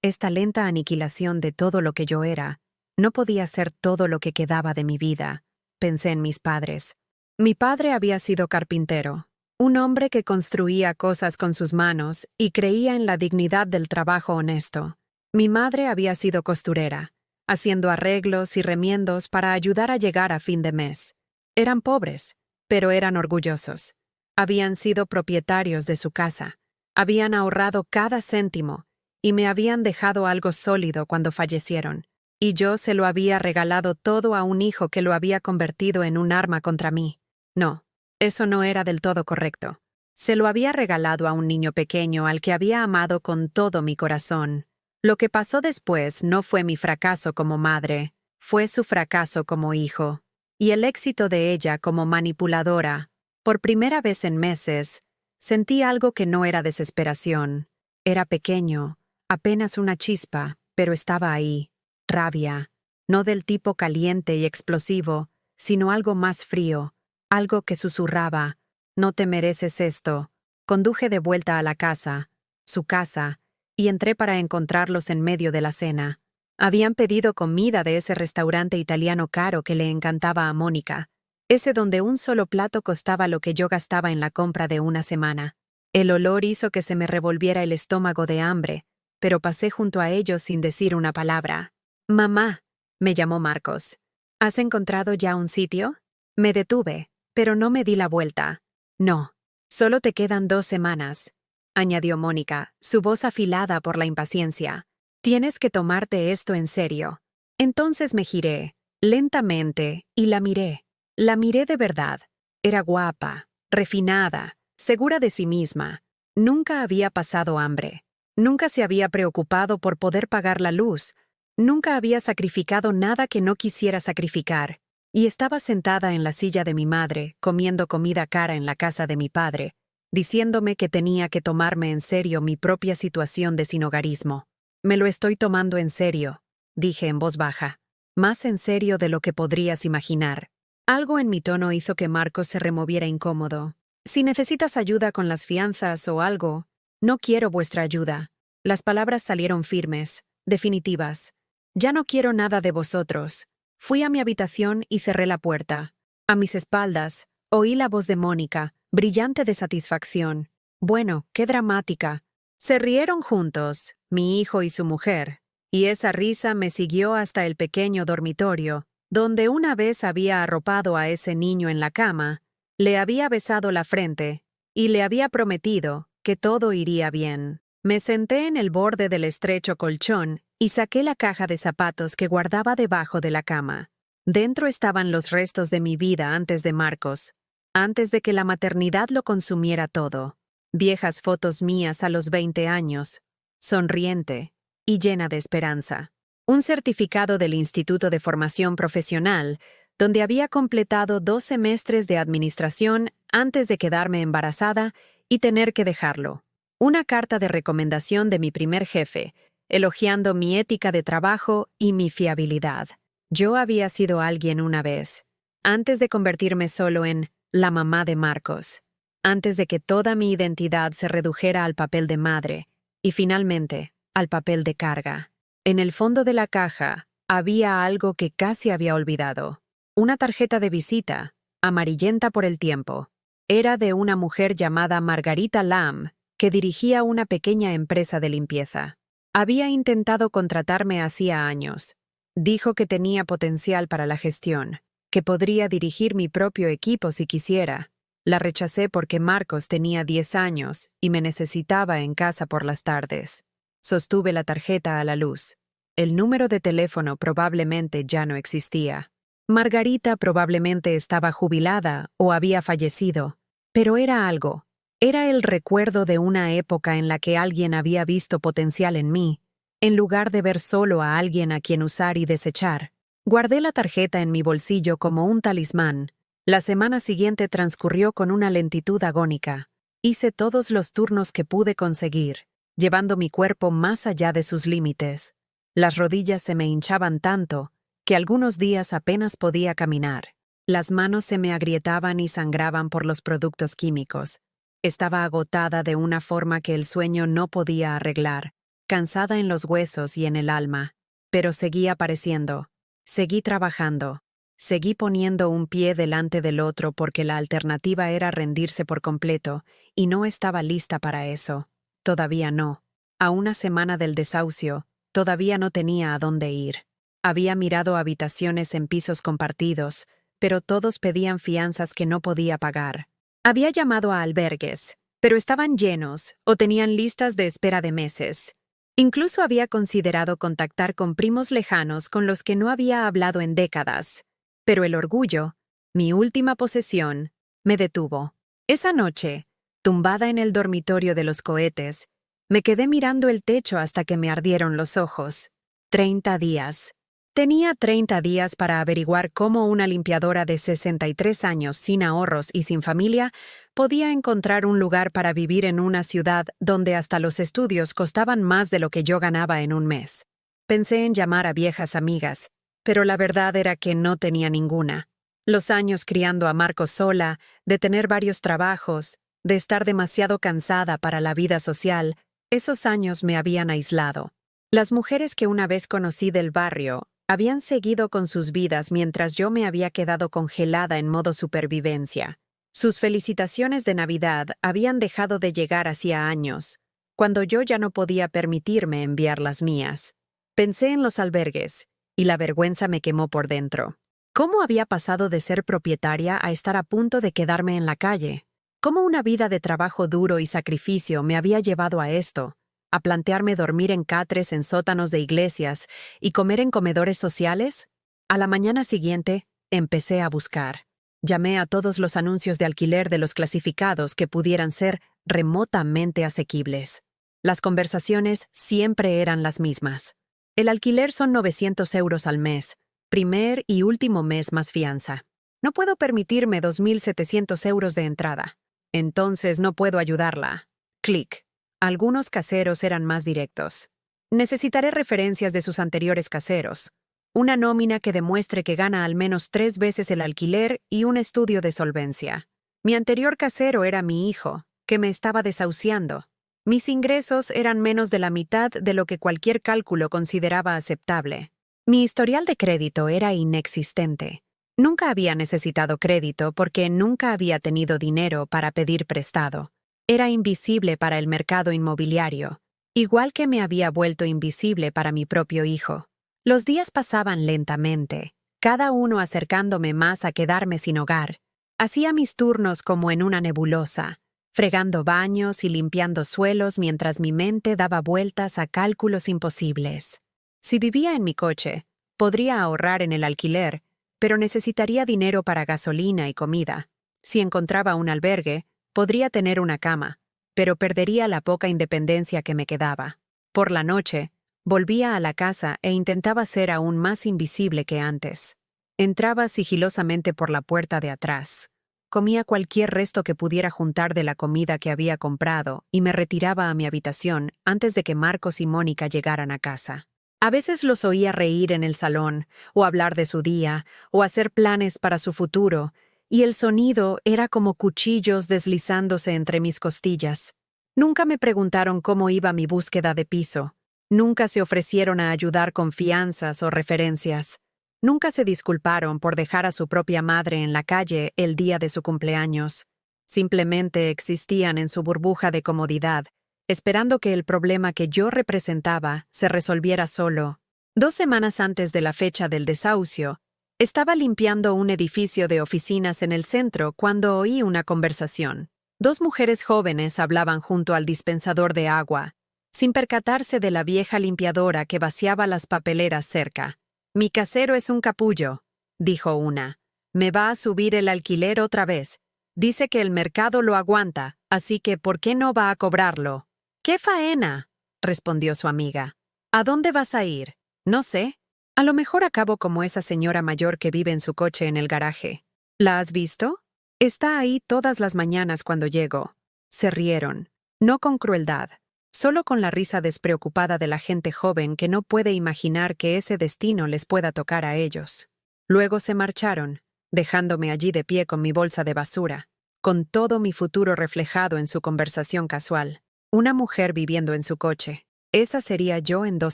esta lenta aniquilación de todo lo que yo era, no podía ser todo lo que quedaba de mi vida. Pensé en mis padres. Mi padre había sido carpintero, un hombre que construía cosas con sus manos y creía en la dignidad del trabajo honesto. Mi madre había sido costurera, haciendo arreglos y remiendos para ayudar a llegar a fin de mes. Eran pobres, pero eran orgullosos. Habían sido propietarios de su casa, habían ahorrado cada céntimo y me habían dejado algo sólido cuando fallecieron. Y yo se lo había regalado todo a un hijo que lo había convertido en un arma contra mí. No, eso no era del todo correcto. Se lo había regalado a un niño pequeño al que había amado con todo mi corazón. Lo que pasó después no fue mi fracaso como madre, fue su fracaso como hijo. Y el éxito de ella como manipuladora. Por primera vez en meses, sentí algo que no era desesperación. Era pequeño, apenas una chispa, pero estaba ahí. Rabia, no del tipo caliente y explosivo, sino algo más frío, algo que susurraba, «No te mereces esto». Conduje de vuelta a la casa, su casa, y entré para encontrarlos en medio de la cena. Habían pedido comida de ese restaurante italiano caro que le encantaba a Mónica, ese donde un solo plato costaba lo que yo gastaba en la compra de una semana. El olor hizo que se me revolviera el estómago de hambre, pero pasé junto a ellos sin decir una palabra. «Mamá», me llamó Marcos. «¿Has encontrado ya un sitio?» Me detuve, pero no me di la vuelta. «No, solo te quedan 2 semanas», añadió Mónica, su voz afilada por la impaciencia. «Tienes que tomarte esto en serio». Entonces me giré, lentamente, y la miré. La miré de verdad. Era guapa, refinada, segura de sí misma. Nunca había pasado hambre. Nunca se había preocupado por poder pagar la luz. Nunca había sacrificado nada que no quisiera sacrificar, y estaba sentada en la silla de mi madre, comiendo comida cara en la casa de mi padre, diciéndome que tenía que tomarme en serio mi propia situación de sinhogarismo. «Me lo estoy tomando en serio», dije en voz baja, «más en serio de lo que podrías imaginar». Algo en mi tono hizo que Marcos se removiera incómodo. «Si necesitas ayuda con las fianzas o algo, no quiero vuestra ayuda». Las palabras salieron firmes, definitivas. «Ya no quiero nada de vosotros». Fui a mi habitación y cerré la puerta. A mis espaldas, oí la voz de Mónica, brillante de satisfacción. Bueno, qué dramática. Se rieron juntos, mi hijo y su mujer, y esa risa me siguió hasta el pequeño dormitorio, donde una vez había arropado a ese niño en la cama, le había besado la frente y le había prometido que todo iría bien. Me senté en el borde del estrecho colchón y saqué la caja de zapatos que guardaba debajo de la cama. Dentro estaban los restos de mi vida antes de Marcos, antes de que la maternidad lo consumiera todo. Viejas fotos mías a los 20 años, sonriente y llena de esperanza. Un certificado del Instituto de Formación Profesional, donde había completado 2 semestres de administración antes de quedarme embarazada y tener que dejarlo. Una carta de recomendación de mi primer jefe, elogiando mi ética de trabajo y mi fiabilidad. Yo había sido alguien una vez, antes de convertirme solo en la mamá de Marcos, antes de que toda mi identidad se redujera al papel de madre y finalmente al papel de carga. En el fondo de la caja había algo que casi había olvidado. Una tarjeta de visita, amarillenta por el tiempo. Era de una mujer llamada Margarita Lamb, que dirigía una pequeña empresa de limpieza. Había intentado contratarme hacía años. Dijo que tenía potencial para la gestión, que podría dirigir mi propio equipo si quisiera. La rechacé porque Marcos tenía 10 años y me necesitaba en casa por las tardes. Sostuve la tarjeta a la luz. El número de teléfono probablemente ya no existía. Margarita probablemente estaba jubilada o había fallecido, pero era algo. Era el recuerdo de una época en la que alguien había visto potencial en mí, en lugar de ver solo a alguien a quien usar y desechar. Guardé la tarjeta en mi bolsillo como un talismán. La semana siguiente transcurrió con una lentitud agónica. Hice todos los turnos que pude conseguir, llevando mi cuerpo más allá de sus límites. Las rodillas se me hinchaban tanto que algunos días apenas podía caminar. Las manos se me agrietaban y sangraban por los productos químicos. Estaba agotada de una forma que el sueño no podía arreglar, cansada en los huesos y en el alma, pero seguí apareciendo, seguí trabajando, seguí poniendo un pie delante del otro porque la alternativa era rendirse por completo, y no estaba lista para eso. Todavía no. A una semana del desahucio, todavía no tenía a dónde ir. Había mirado habitaciones en pisos compartidos, pero todos pedían fianzas que no podía pagar. Había llamado a albergues, pero estaban llenos o tenían listas de espera de meses. Incluso había considerado contactar con primos lejanos con los que no había hablado en décadas. Pero el orgullo, mi última posesión, me detuvo. Esa noche, tumbada en el dormitorio de los cohetes, me quedé mirando el techo hasta que me ardieron los ojos. 30 días. Tenía 30 días para averiguar cómo una limpiadora de 63 años sin ahorros y sin familia podía encontrar un lugar para vivir en una ciudad donde hasta los estudios costaban más de lo que yo ganaba en un mes. Pensé en llamar a viejas amigas, pero la verdad era que no tenía ninguna. Los años criando a Marcos sola, de tener varios trabajos, de estar demasiado cansada para la vida social, esos años me habían aislado. Las mujeres que una vez conocí del barrio habían seguido con sus vidas mientras yo me había quedado congelada en modo supervivencia. Sus felicitaciones de Navidad habían dejado de llegar hacía años, cuando yo ya no podía permitirme enviar las mías. Pensé en los albergues, y la vergüenza me quemó por dentro. ¿Cómo había pasado de ser propietaria a estar a punto de quedarme en la calle? ¿Cómo una vida de trabajo duro y sacrificio me había llevado a esto? ¿A plantearme dormir en catres en sótanos de iglesias y comer en comedores sociales? A la mañana siguiente, empecé a buscar. Llamé a todos los anuncios de alquiler de los clasificados que pudieran ser remotamente asequibles. Las conversaciones siempre eran las mismas. El alquiler son 900 euros al mes, primer y último mes más fianza. No puedo permitirme 2.700 euros de entrada. Entonces no puedo ayudarla. Clic. Algunos caseros eran más directos. Necesitaré referencias de sus anteriores caseros, una nómina que demuestre que gana al menos 3 veces el alquiler y un estudio de solvencia. Mi anterior casero era mi hijo, que me estaba desahuciando. Mis ingresos eran menos de la mitad de lo que cualquier cálculo consideraba aceptable. Mi historial de crédito era inexistente. Nunca había necesitado crédito porque nunca había tenido dinero para pedir prestado. Era invisible para el mercado inmobiliario, igual que me había vuelto invisible para mi propio hijo. Los días pasaban lentamente, cada uno acercándome más a quedarme sin hogar. Hacía mis turnos como en una nebulosa, fregando baños y limpiando suelos mientras mi mente daba vueltas a cálculos imposibles. Si vivía en mi coche, podría ahorrar en el alquiler, pero necesitaría dinero para gasolina y comida. Si encontraba un albergue, podría tener una cama, pero perdería la poca independencia que me quedaba. Por la noche, volvía a la casa e intentaba ser aún más invisible que antes. Entraba sigilosamente por la puerta de atrás. Comía cualquier resto que pudiera juntar de la comida que había comprado y me retiraba a mi habitación antes de que Marcos y Mónica llegaran a casa. A veces los oía reír en el salón, o hablar de su día, o hacer planes para su futuro, y el sonido era como cuchillos deslizándose entre mis costillas. Nunca me preguntaron cómo iba mi búsqueda de piso. Nunca se ofrecieron a ayudar con fianzas o referencias. Nunca se disculparon por dejar a su propia madre en la calle el día de su cumpleaños. Simplemente existían en su burbuja de comodidad, esperando que el problema que yo representaba se resolviera solo. 2 semanas antes de la fecha del desahucio, estaba limpiando un edificio de oficinas en el centro cuando oí una conversación. 2 mujeres jóvenes hablaban junto al dispensador de agua, sin percatarse de la vieja limpiadora que vaciaba las papeleras cerca. «Mi casero es un capullo», dijo una. «Me va a subir el alquiler otra vez. Dice que el mercado lo aguanta, así que ¿por qué no va a cobrarlo?» «¡Qué faena!», respondió su amiga. «¿A dónde vas a ir?» «No sé. A lo mejor acabo como esa señora mayor que vive en su coche en el garaje». «¿La has visto?» «Está ahí todas las mañanas cuando llego». Se rieron, no con crueldad, solo con la risa despreocupada de la gente joven que no puede imaginar que ese destino les pueda tocar a ellos. Luego se marcharon, dejándome allí de pie con mi bolsa de basura. con todo mi futuro reflejado en su conversación casual. Una mujer viviendo en su coche. Esa sería yo en 2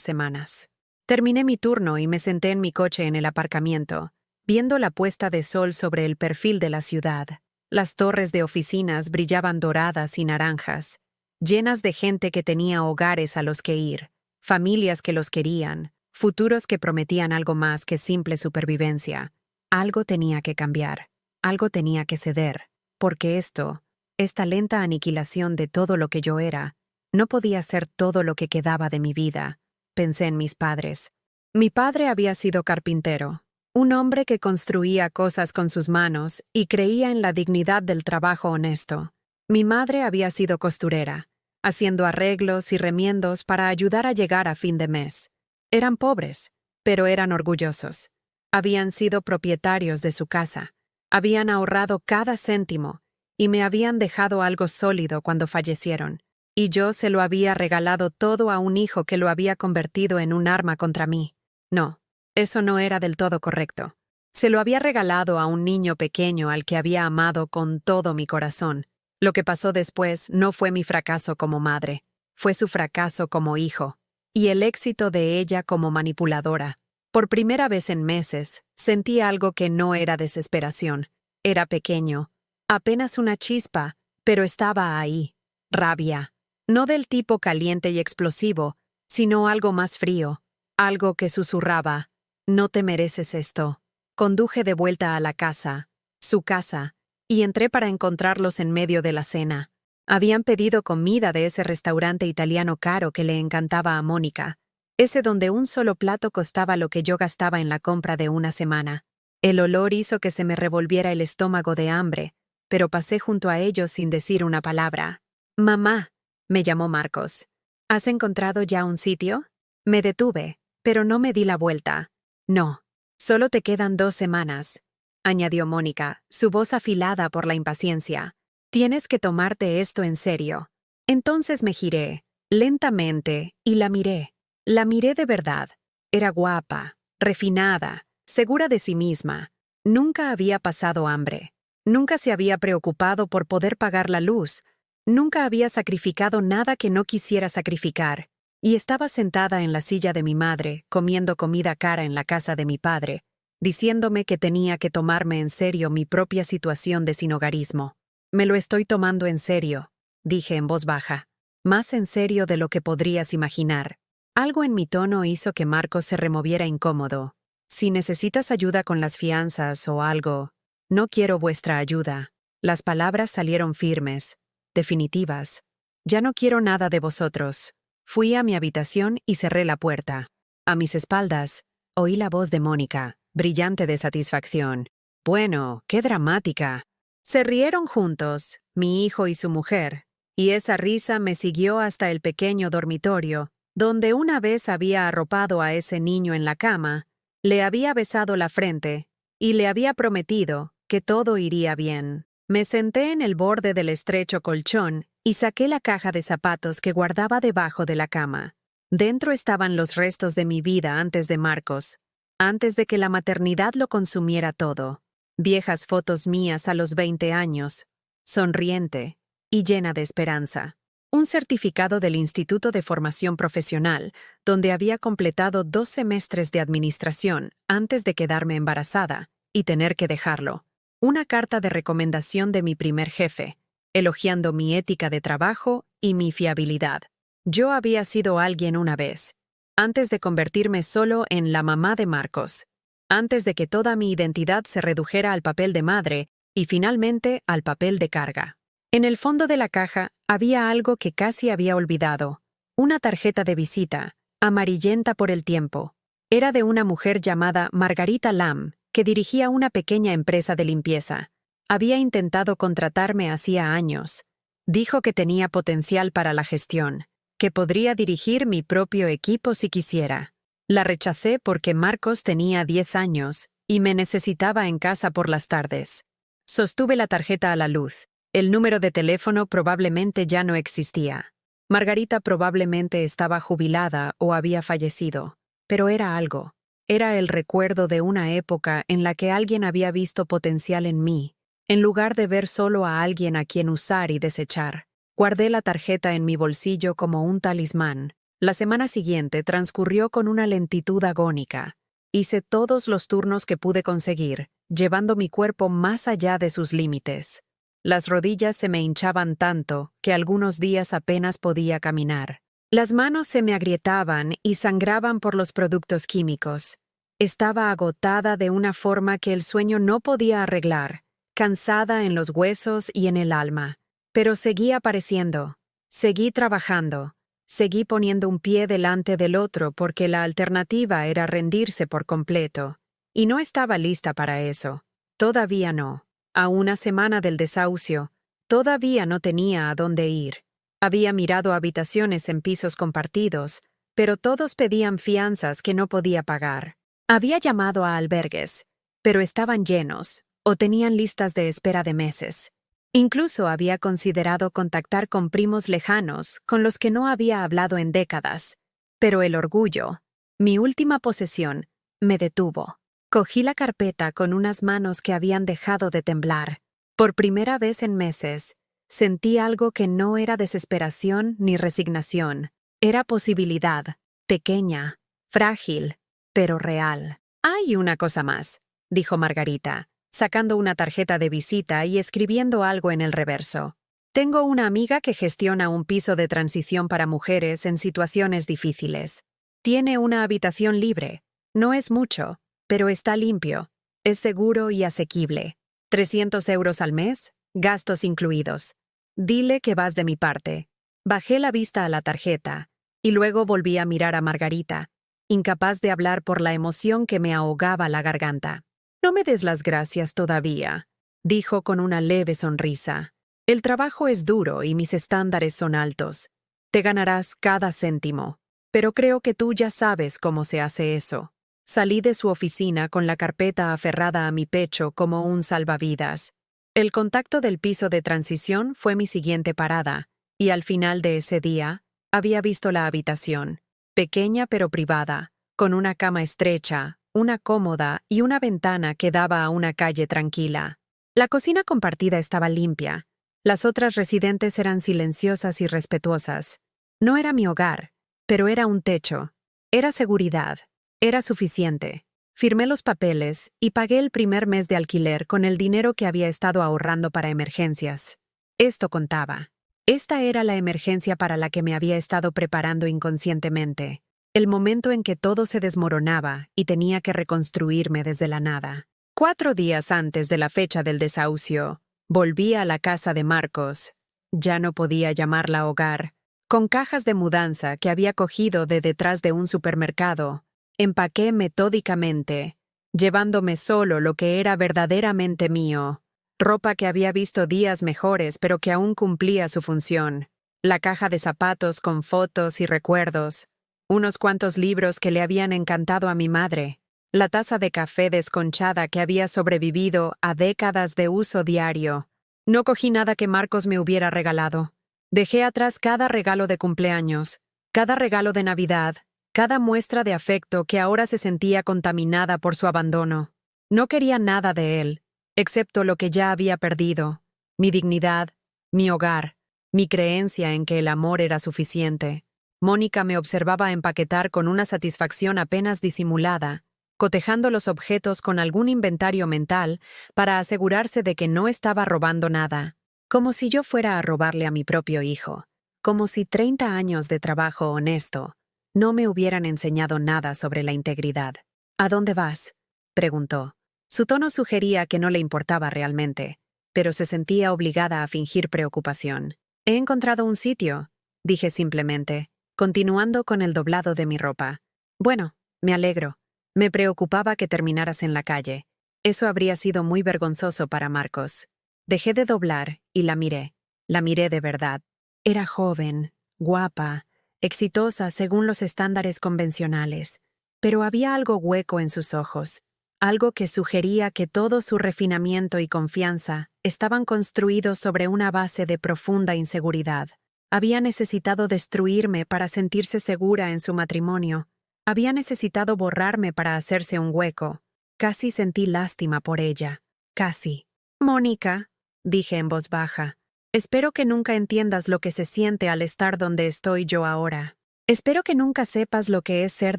semanas. Terminé mi turno y me senté en mi coche en el aparcamiento, viendo la puesta de sol sobre el perfil de la ciudad. Las torres de oficinas brillaban doradas y naranjas, llenas de gente que tenía hogares a los que ir, familias que los querían, futuros que prometían algo más que simple supervivencia. Algo tenía que cambiar, algo tenía que ceder, porque esta lenta aniquilación de todo lo que yo era, no podía ser todo lo que quedaba de mi vida. Pensé en mis padres. Mi padre había sido carpintero, un hombre que construía cosas con sus manos y creía en la dignidad del trabajo honesto. Mi madre había sido costurera, haciendo arreglos y remiendos para ayudar a llegar a fin de mes. Eran pobres, pero eran orgullosos. Habían sido propietarios de su casa, habían ahorrado cada céntimo y me habían dejado algo sólido cuando fallecieron. Y yo se lo había regalado todo a un hijo que lo había convertido en un arma contra mí. No, eso no era del todo correcto. Se lo había regalado a un niño pequeño al que había amado con todo mi corazón. Lo que pasó después no fue mi fracaso como madre, fue su fracaso como hijo, y el éxito de ella como manipuladora. Por primera vez en meses, sentí algo que no era desesperación. Era pequeño, apenas una chispa, pero estaba ahí. Rabia. No del tipo caliente y explosivo, sino algo más frío, algo que susurraba, «No te mereces esto». Conduje de vuelta a la casa, su casa, y entré para encontrarlos en medio de la cena. Habían pedido comida de ese restaurante italiano caro que le encantaba a Mónica, ese donde un solo plato costaba lo que yo gastaba en la compra de una semana. El olor hizo que se me revolviera el estómago de hambre, pero pasé junto a ellos sin decir una palabra. «Mamá», me llamó Marcos. «¿Has encontrado ya un sitio?» Me detuve, pero no me di la vuelta. «No, solo te quedan 2 semanas», añadió Mónica, su voz afilada por la impaciencia. «Tienes que tomarte esto en serio». Entonces me giré, lentamente, y la miré. La miré de verdad. Era guapa, refinada, segura de sí misma. Nunca había pasado hambre. Nunca se había preocupado por poder pagar la luz. Nunca había sacrificado nada que no quisiera sacrificar, y estaba sentada en la silla de mi madre, comiendo comida cara en la casa de mi padre, diciéndome que tenía que tomarme en serio mi propia situación de sinhogarismo. «Me lo estoy tomando en serio», dije en voz baja, «más en serio de lo que podrías imaginar». Algo en mi tono hizo que Marcos se removiera incómodo. «Si necesitas ayuda con las fianzas o algo, no quiero vuestra ayuda». Las palabras salieron firmes, definitivas. «Ya no quiero nada de vosotros». Fui a mi habitación y cerré la puerta. A mis espaldas, oí la voz de Mónica, brillante de satisfacción. «Bueno, qué dramática». Se rieron juntos, mi hijo y su mujer, y esa risa me siguió hasta el pequeño dormitorio, donde una vez había arropado a ese niño en la cama, le había besado la frente y le había prometido que todo iría bien. Me senté en el borde del estrecho colchón y saqué la caja de zapatos que guardaba debajo de la cama. Dentro estaban los restos de mi vida antes de Marcos, antes de que la maternidad lo consumiera todo. Viejas fotos mías a los 20 años, sonriente y llena de esperanza. Un certificado del Instituto de Formación Profesional, donde había completado 2 semestres de administración antes de quedarme embarazada y tener que dejarlo. Una carta de recomendación de mi primer jefe, elogiando mi ética de trabajo y mi fiabilidad. Yo había sido alguien una vez, antes de convertirme solo en la mamá de Marcos, antes de que toda mi identidad se redujera al papel de madre y finalmente al papel de carga. En el fondo de la caja había algo que casi había olvidado, una tarjeta de visita, amarillenta por el tiempo. Era de una mujer llamada Margarita Lam, que dirigía una pequeña empresa de limpieza. Había intentado contratarme hacía años. Dijo que tenía potencial para la gestión, que podría dirigir mi propio equipo si quisiera. La rechacé porque Marcos tenía 10 años y me necesitaba en casa por las tardes. Sostuve la tarjeta a la luz. El número de teléfono probablemente ya no existía. Margarita probablemente estaba jubilada o había fallecido, pero era algo. Era el recuerdo de una época en la que alguien había visto potencial en mí, en lugar de ver solo a alguien a quien usar y desechar. Guardé la tarjeta en mi bolsillo como un talismán. La semana siguiente transcurrió con una lentitud agónica. Hice todos los turnos que pude conseguir, llevando mi cuerpo más allá de sus límites. Las rodillas se me hinchaban tanto que algunos días apenas podía caminar. Las manos se me agrietaban y sangraban por los productos químicos. Estaba agotada de una forma que el sueño no podía arreglar, cansada en los huesos y en el alma. Pero seguí apareciendo, seguí trabajando, seguí poniendo un pie delante del otro porque la alternativa era rendirse por completo. Y no estaba lista para eso. Todavía no. A una semana del desahucio, todavía no tenía a dónde ir. Había mirado habitaciones en pisos compartidos, pero todos pedían fianzas que no podía pagar. Había llamado a albergues, pero estaban llenos o tenían listas de espera de meses. Incluso había considerado contactar con primos lejanos con los que no había hablado en décadas. Pero el orgullo, mi última posesión, me detuvo. Cogí la carpeta con unas manos que habían dejado de temblar. Por primera vez en meses, sentí algo que no era desesperación ni resignación. Era posibilidad, pequeña, frágil, pero real. Hay una cosa más, dijo Margarita, sacando una tarjeta de visita y escribiendo algo en el reverso. Tengo una amiga que gestiona un piso de transición para mujeres en situaciones difíciles. Tiene una habitación libre. No es mucho, pero está limpio. Es seguro y asequible. 300 euros al mes, gastos incluidos. Dile que vas de mi parte. Bajé la vista a la tarjeta y luego volví a mirar a Margarita, incapaz de hablar por la emoción que me ahogaba la garganta. No me des las gracias todavía, dijo con una leve sonrisa. El trabajo es duro y mis estándares son altos. Te ganarás cada céntimo, pero creo que tú ya sabes cómo se hace eso. Salí de su oficina con la carpeta aferrada a mi pecho como un salvavidas. El contacto del piso de transición fue mi siguiente parada, y al final de ese día, había visto la habitación, pequeña pero privada, con una cama estrecha, una cómoda y una ventana que daba a una calle tranquila. La cocina compartida estaba limpia. Las otras residentes eran silenciosas y respetuosas. No era mi hogar, pero era un techo. Era seguridad. Era suficiente. Firmé los papeles y pagué el primer mes de alquiler con el dinero que había estado ahorrando para emergencias. Esto contaba. Esta era la emergencia para la que me había estado preparando inconscientemente. El momento en que todo se desmoronaba y tenía que reconstruirme desde la nada. 4 días antes de la fecha del desahucio, volví a la casa de Marcos. Ya no podía llamarla hogar. Con cajas de mudanza que había cogido de detrás de un supermercado, empaqué metódicamente, llevándome solo lo que era verdaderamente mío. Ropa que había visto días mejores pero que aún cumplía su función. La caja de zapatos con fotos y recuerdos. Unos cuantos libros que le habían encantado a mi madre. La taza de café desconchada que había sobrevivido a décadas de uso diario. No cogí nada que Marcos me hubiera regalado. Dejé atrás cada regalo de cumpleaños, cada regalo de Navidad, cada muestra de afecto que ahora se sentía contaminada por su abandono. No quería nada de él, excepto lo que ya había perdido, mi dignidad, mi hogar, mi creencia en que el amor era suficiente. Mónica me observaba empaquetar con una satisfacción apenas disimulada, cotejando los objetos con algún inventario mental para asegurarse de que no estaba robando nada, como si yo fuera a robarle a mi propio hijo, como si 30 años de trabajo honesto no me hubieran enseñado nada sobre la integridad. ¿A dónde vas?, preguntó. Su tono sugería que no le importaba realmente, pero se sentía obligada a fingir preocupación. He encontrado un sitio, dije simplemente, continuando con el doblado de mi ropa. Bueno, me alegro. Me preocupaba que terminaras en la calle. Eso habría sido muy vergonzoso para Marcos. Dejé de doblar y la miré. La miré de verdad. Era joven, guapa, exitosa según los estándares convencionales, pero había algo hueco en sus ojos, algo que sugería que todo su refinamiento y confianza estaban construidos sobre una base de profunda inseguridad. Había necesitado destruirme para sentirse segura en su matrimonio. Había necesitado borrarme para hacerse un hueco. Casi sentí lástima por ella. Casi. Mónica, dije en voz baja, espero que nunca entiendas lo que se siente al estar donde estoy yo ahora. Espero que nunca sepas lo que es ser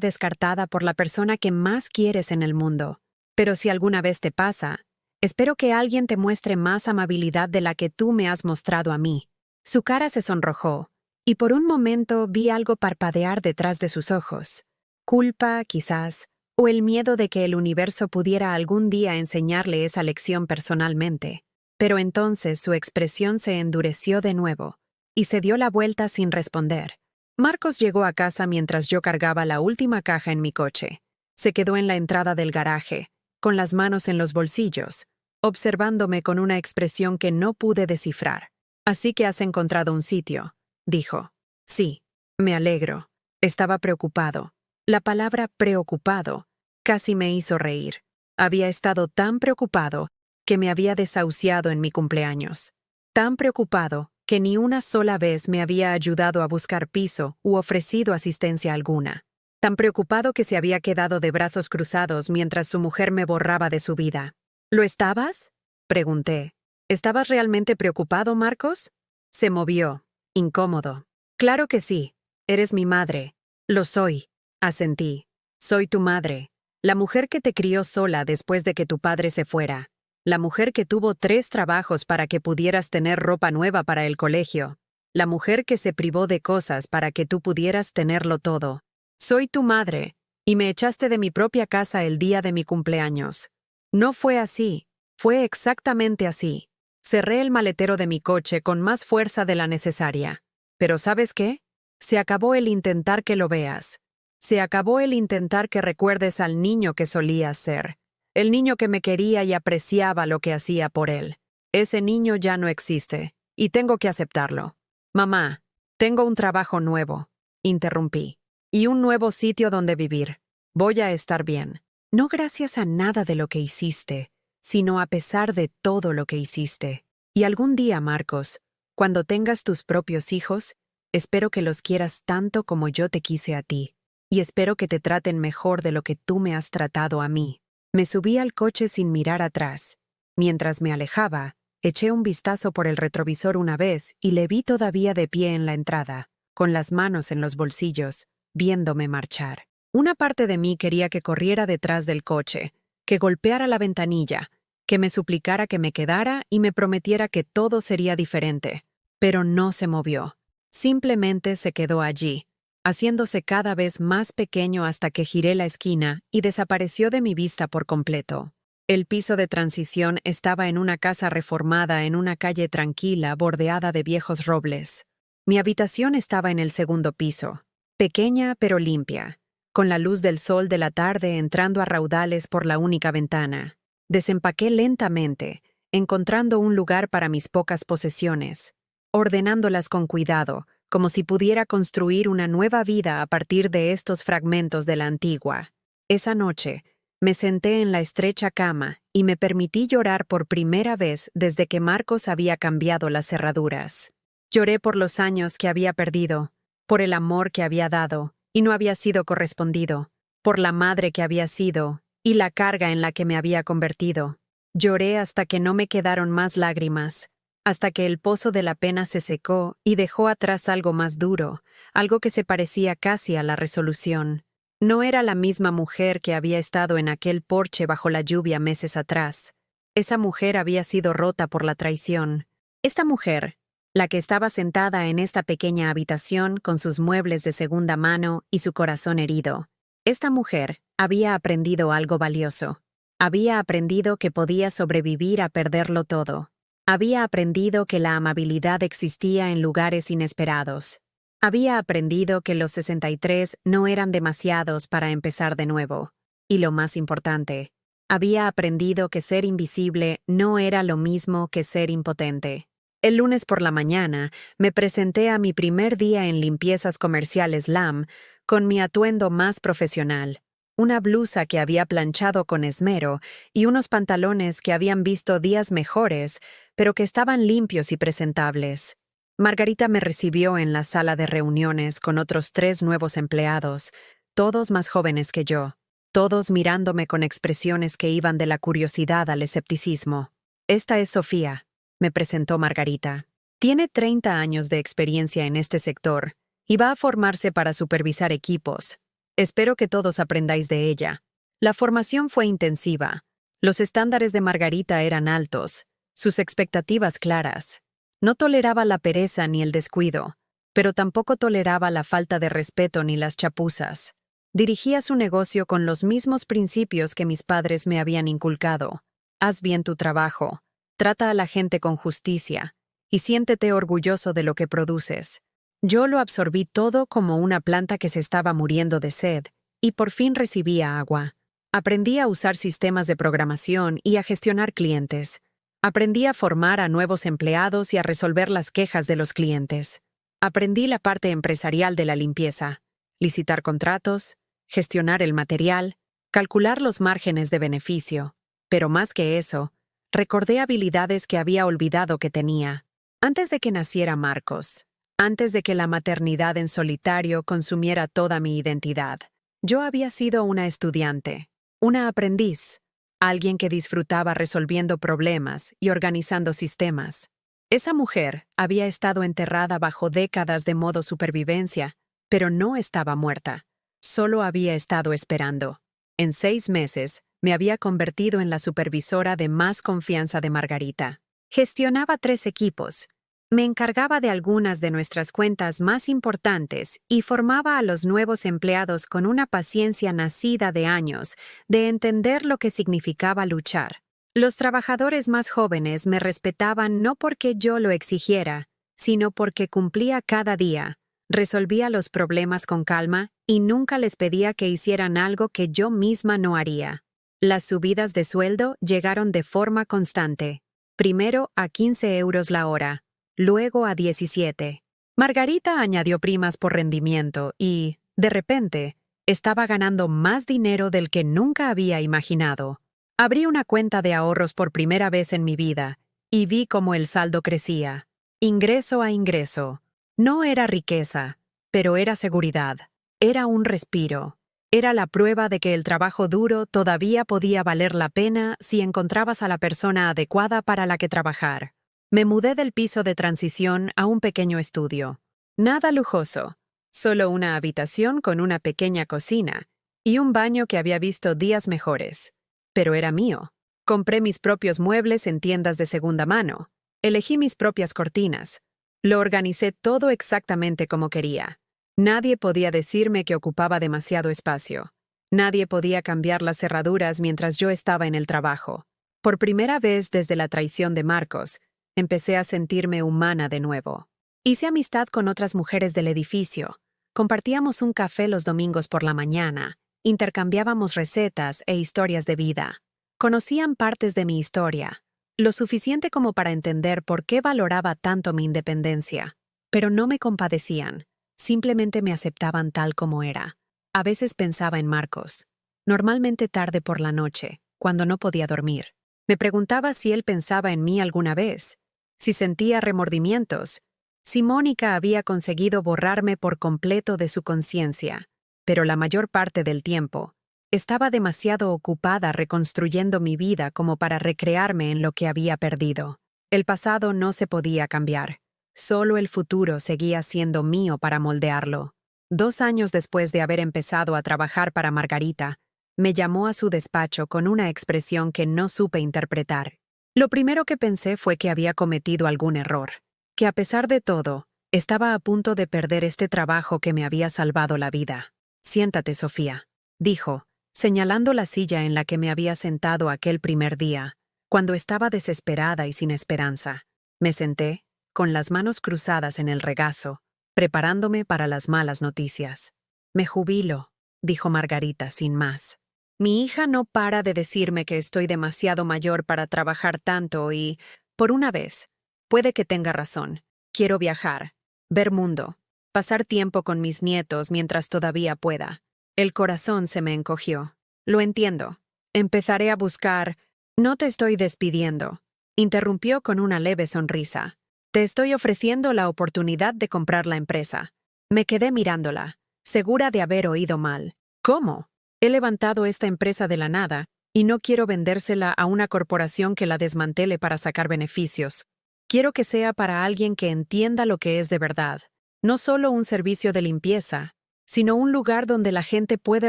descartada por la persona que más quieres en el mundo. Pero si alguna vez te pasa, espero que alguien te muestre más amabilidad de la que tú me has mostrado a mí. Su cara se sonrojó, y por un momento vi algo parpadear detrás de sus ojos. Culpa, quizás, o el miedo de que el universo pudiera algún día enseñarle esa lección personalmente. Pero entonces su expresión se endureció de nuevo, y se dio la vuelta sin responder. Marcos llegó a casa mientras yo cargaba la última caja en mi coche. Se quedó en la entrada del garaje, con las manos en los bolsillos, observándome con una expresión que no pude descifrar. «Así que has encontrado un sitio», dijo. «Sí, me alegro». Estaba preocupado. La palabra preocupado casi me hizo reír. Había estado tan preocupado que me había desahuciado en mi cumpleaños. Tan preocupado que ni una sola vez me había ayudado a buscar piso u ofrecido asistencia alguna. Tan preocupado que se había quedado de brazos cruzados mientras su mujer me borraba de su vida. ¿Lo estabas?, pregunté. ¿Estabas realmente preocupado, Marcos? Se movió, incómodo. Claro que sí. Eres mi madre. Lo soy, asentí. Soy tu madre. La mujer que te crió sola después de que tu padre se fuera. La mujer que tuvo 3 trabajos para que pudieras tener ropa nueva para el colegio. La mujer que se privó de cosas para que tú pudieras tenerlo todo. Soy tu madre, y me echaste de mi propia casa el día de mi cumpleaños. No fue así, fue exactamente así. Cerré el maletero de mi coche con más fuerza de la necesaria. Pero ¿sabes qué? Se acabó el intentar que lo veas. Se acabó el intentar que recuerdes al niño que solías ser. El niño que me quería y apreciaba lo que hacía por él. Ese niño ya no existe, y tengo que aceptarlo. Mamá, tengo un trabajo nuevo, interrumpí, y un nuevo sitio donde vivir. Voy a estar bien. No gracias a nada de lo que hiciste, sino a pesar de todo lo que hiciste. Y algún día, Marcos, cuando tengas tus propios hijos, espero que los quieras tanto como yo te quise a ti, y espero que te traten mejor de lo que tú me has tratado a mí. Me subí al coche sin mirar atrás. Mientras me alejaba, eché un vistazo por el retrovisor una vez y le vi todavía de pie en la entrada, con las manos en los bolsillos, viéndome marchar. Una parte de mí quería que corriera detrás del coche, que golpeara la ventanilla, que me suplicara que me quedara y me prometiera que todo sería diferente. Pero no se movió. Simplemente se quedó allí, haciéndose cada vez más pequeño hasta que giré la esquina y desapareció de mi vista por completo. El piso de transición estaba en una casa reformada en una calle tranquila bordeada de viejos robles. Mi habitación estaba en el segundo piso, pequeña pero limpia, con la luz del sol de la tarde entrando a raudales por la única ventana. Desempaqué lentamente, encontrando un lugar para mis pocas posesiones, ordenándolas con cuidado, como si pudiera construir una nueva vida a partir de estos fragmentos de la antigua. Esa noche, me senté en la estrecha cama y me permití llorar por primera vez desde que Marcos había cambiado las cerraduras. Lloré por los años que había perdido, por el amor que había dado y no había sido correspondido, por la madre que había sido y la carga en la que me había convertido. Lloré hasta que no me quedaron más lágrimas, hasta que el pozo de la pena se secó y dejó atrás algo más duro, algo que se parecía casi a la resolución. No era la misma mujer que había estado en aquel porche bajo la lluvia meses atrás. Esa mujer había sido rota por la traición. Esta mujer, la que estaba sentada en esta pequeña habitación con sus muebles de segunda mano y su corazón herido. Esta mujer había aprendido algo valioso. Había aprendido que podía sobrevivir a perderlo todo. Había aprendido que la amabilidad existía en lugares inesperados. Había aprendido que los 63 no eran demasiados para empezar de nuevo. Y lo más importante, había aprendido que ser invisible no era lo mismo que ser impotente. El lunes por la mañana me presenté a mi primer día en Limpiezas Comerciales LAM con mi atuendo más profesional. Una blusa que había planchado con esmero y unos pantalones que habían visto días mejores, pero que estaban limpios y presentables. Margarita me recibió en la sala de reuniones con otros 3 nuevos empleados, todos más jóvenes que yo, todos mirándome con expresiones que iban de la curiosidad al escepticismo. Esta es Sofía, me presentó Margarita. Tiene 30 años de experiencia en este sector y va a formarse para supervisar equipos. Espero que todos aprendáis de ella. La formación fue intensiva. Los estándares de Margarita eran altos, sus expectativas claras. No toleraba la pereza ni el descuido, pero tampoco toleraba la falta de respeto ni las chapuzas. Dirigía su negocio con los mismos principios que mis padres me habían inculcado. Haz bien tu trabajo, trata a la gente con justicia y siéntete orgulloso de lo que produces. Yo lo absorbí todo como una planta que se estaba muriendo de sed y por fin recibía agua. Aprendí a usar sistemas de programación y a gestionar clientes. Aprendí a formar a nuevos empleados y a resolver las quejas de los clientes. Aprendí la parte empresarial de la limpieza, licitar contratos, gestionar el material, calcular los márgenes de beneficio. Pero más que eso, recordé habilidades que había olvidado que tenía. Antes de que naciera Marcos, antes de que la maternidad en solitario consumiera toda mi identidad, yo había sido una estudiante, una aprendiz, alguien que disfrutaba resolviendo problemas y organizando sistemas. Esa mujer había estado enterrada bajo décadas de modo supervivencia, pero no estaba muerta. Solo había estado esperando. En 6 meses, me había convertido en la supervisora de más confianza de Margarita. Gestionaba 3 equipos. Me encargaba de algunas de nuestras cuentas más importantes y formaba a los nuevos empleados con una paciencia nacida de años de entender lo que significaba luchar. Los trabajadores más jóvenes me respetaban no porque yo lo exigiera, sino porque cumplía cada día, resolvía los problemas con calma y nunca les pedía que hicieran algo que yo misma no haría. Las subidas de sueldo llegaron de forma constante. Primero a 15 euros la hora, luego a 17. Margarita añadió primas por rendimiento y, de repente, estaba ganando más dinero del que nunca había imaginado. Abrí una cuenta de ahorros por primera vez en mi vida y vi cómo el saldo crecía, ingreso a ingreso. No era riqueza, pero era seguridad, era un respiro. Era la prueba de que el trabajo duro todavía podía valer la pena si encontrabas a la persona adecuada para la que trabajar. Me mudé del piso de transición a un pequeño estudio. Nada lujoso, solo una habitación con una pequeña cocina y un baño que había visto días mejores. Pero era mío. Compré mis propios muebles en tiendas de segunda mano. Elegí mis propias cortinas. Lo organicé todo exactamente como quería. Nadie podía decirme que ocupaba demasiado espacio. Nadie podía cambiar las cerraduras mientras yo estaba en el trabajo. Por primera vez desde la traición de Marcos, empecé a sentirme humana de nuevo. Hice amistad con otras mujeres del edificio. Compartíamos un café los domingos por la mañana. Intercambiábamos recetas e historias de vida. Conocían partes de mi historia, lo suficiente como para entender por qué valoraba tanto mi independencia. Pero no me compadecían. Simplemente me aceptaban tal como era. A veces pensaba en Marcos. Normalmente tarde por la noche, cuando no podía dormir. Me preguntaba si él pensaba en mí alguna vez, si sentía remordimientos, si Mónica había conseguido borrarme por completo de su conciencia. Pero la mayor parte del tiempo, estaba demasiado ocupada reconstruyendo mi vida como para recrearme en lo que había perdido. El pasado no se podía cambiar. Solo el futuro seguía siendo mío para moldearlo. 2 años después de haber empezado a trabajar para Margarita, me llamó a su despacho con una expresión que no supe interpretar. Lo primero que pensé fue que había cometido algún error, que a pesar de todo, estaba a punto de perder este trabajo que me había salvado la vida. «Siéntate, Sofía», dijo, señalando la silla en la que me había sentado aquel primer día, cuando estaba desesperada y sin esperanza. Me senté, con las manos cruzadas en el regazo, preparándome para las malas noticias. «Me jubilo», dijo Margarita sin más. «Mi hija no para de decirme que estoy demasiado mayor para trabajar tanto y, por una vez, puede que tenga razón. Quiero viajar, ver mundo, pasar tiempo con mis nietos mientras todavía pueda». El corazón se me encogió. «Lo entiendo. Empezaré a buscar». «No te estoy despidiendo», interrumpió con una leve sonrisa. «Te estoy ofreciendo la oportunidad de comprar la empresa». Me quedé mirándola, segura de haber oído mal. «¿Cómo? He levantado esta empresa de la nada Y no quiero vendérsela a una corporación que la desmantele para sacar beneficios. Quiero que sea para alguien que entienda lo que es de verdad. No solo un servicio de limpieza, sino un lugar donde la gente puede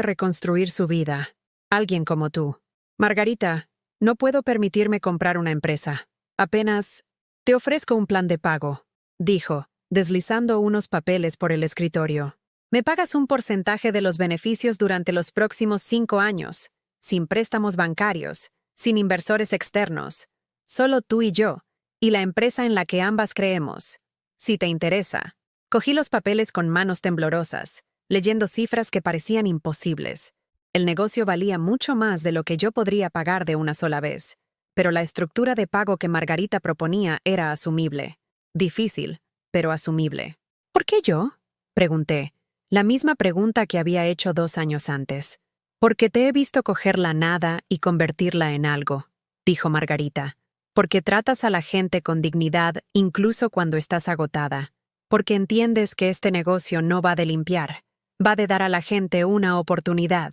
reconstruir su vida. Alguien como tú. Margarita, no puedo permitirme comprar una empresa. Apenas te ofrezco un plan de pago, dijo, deslizando unos papeles por el escritorio. Me pagas un porcentaje de los beneficios durante los próximos 5 años, sin préstamos bancarios, sin inversores externos. Solo tú y yo, y la empresa en la que ambas creemos. Si te interesa. Cogí los papeles con manos temblorosas, leyendo cifras que parecían imposibles. El negocio valía mucho más de lo que yo podría pagar de una sola vez, pero la estructura de pago que Margarita proponía era asumible. Difícil, pero asumible. ¿Por qué yo? Pregunté, la misma pregunta que había hecho 2 años antes. Porque te he visto coger la nada y convertirla en algo, dijo Margarita. Porque tratas a la gente con dignidad incluso cuando estás agotada. Porque entiendes que este negocio no va de limpiar, va de dar a la gente una oportunidad.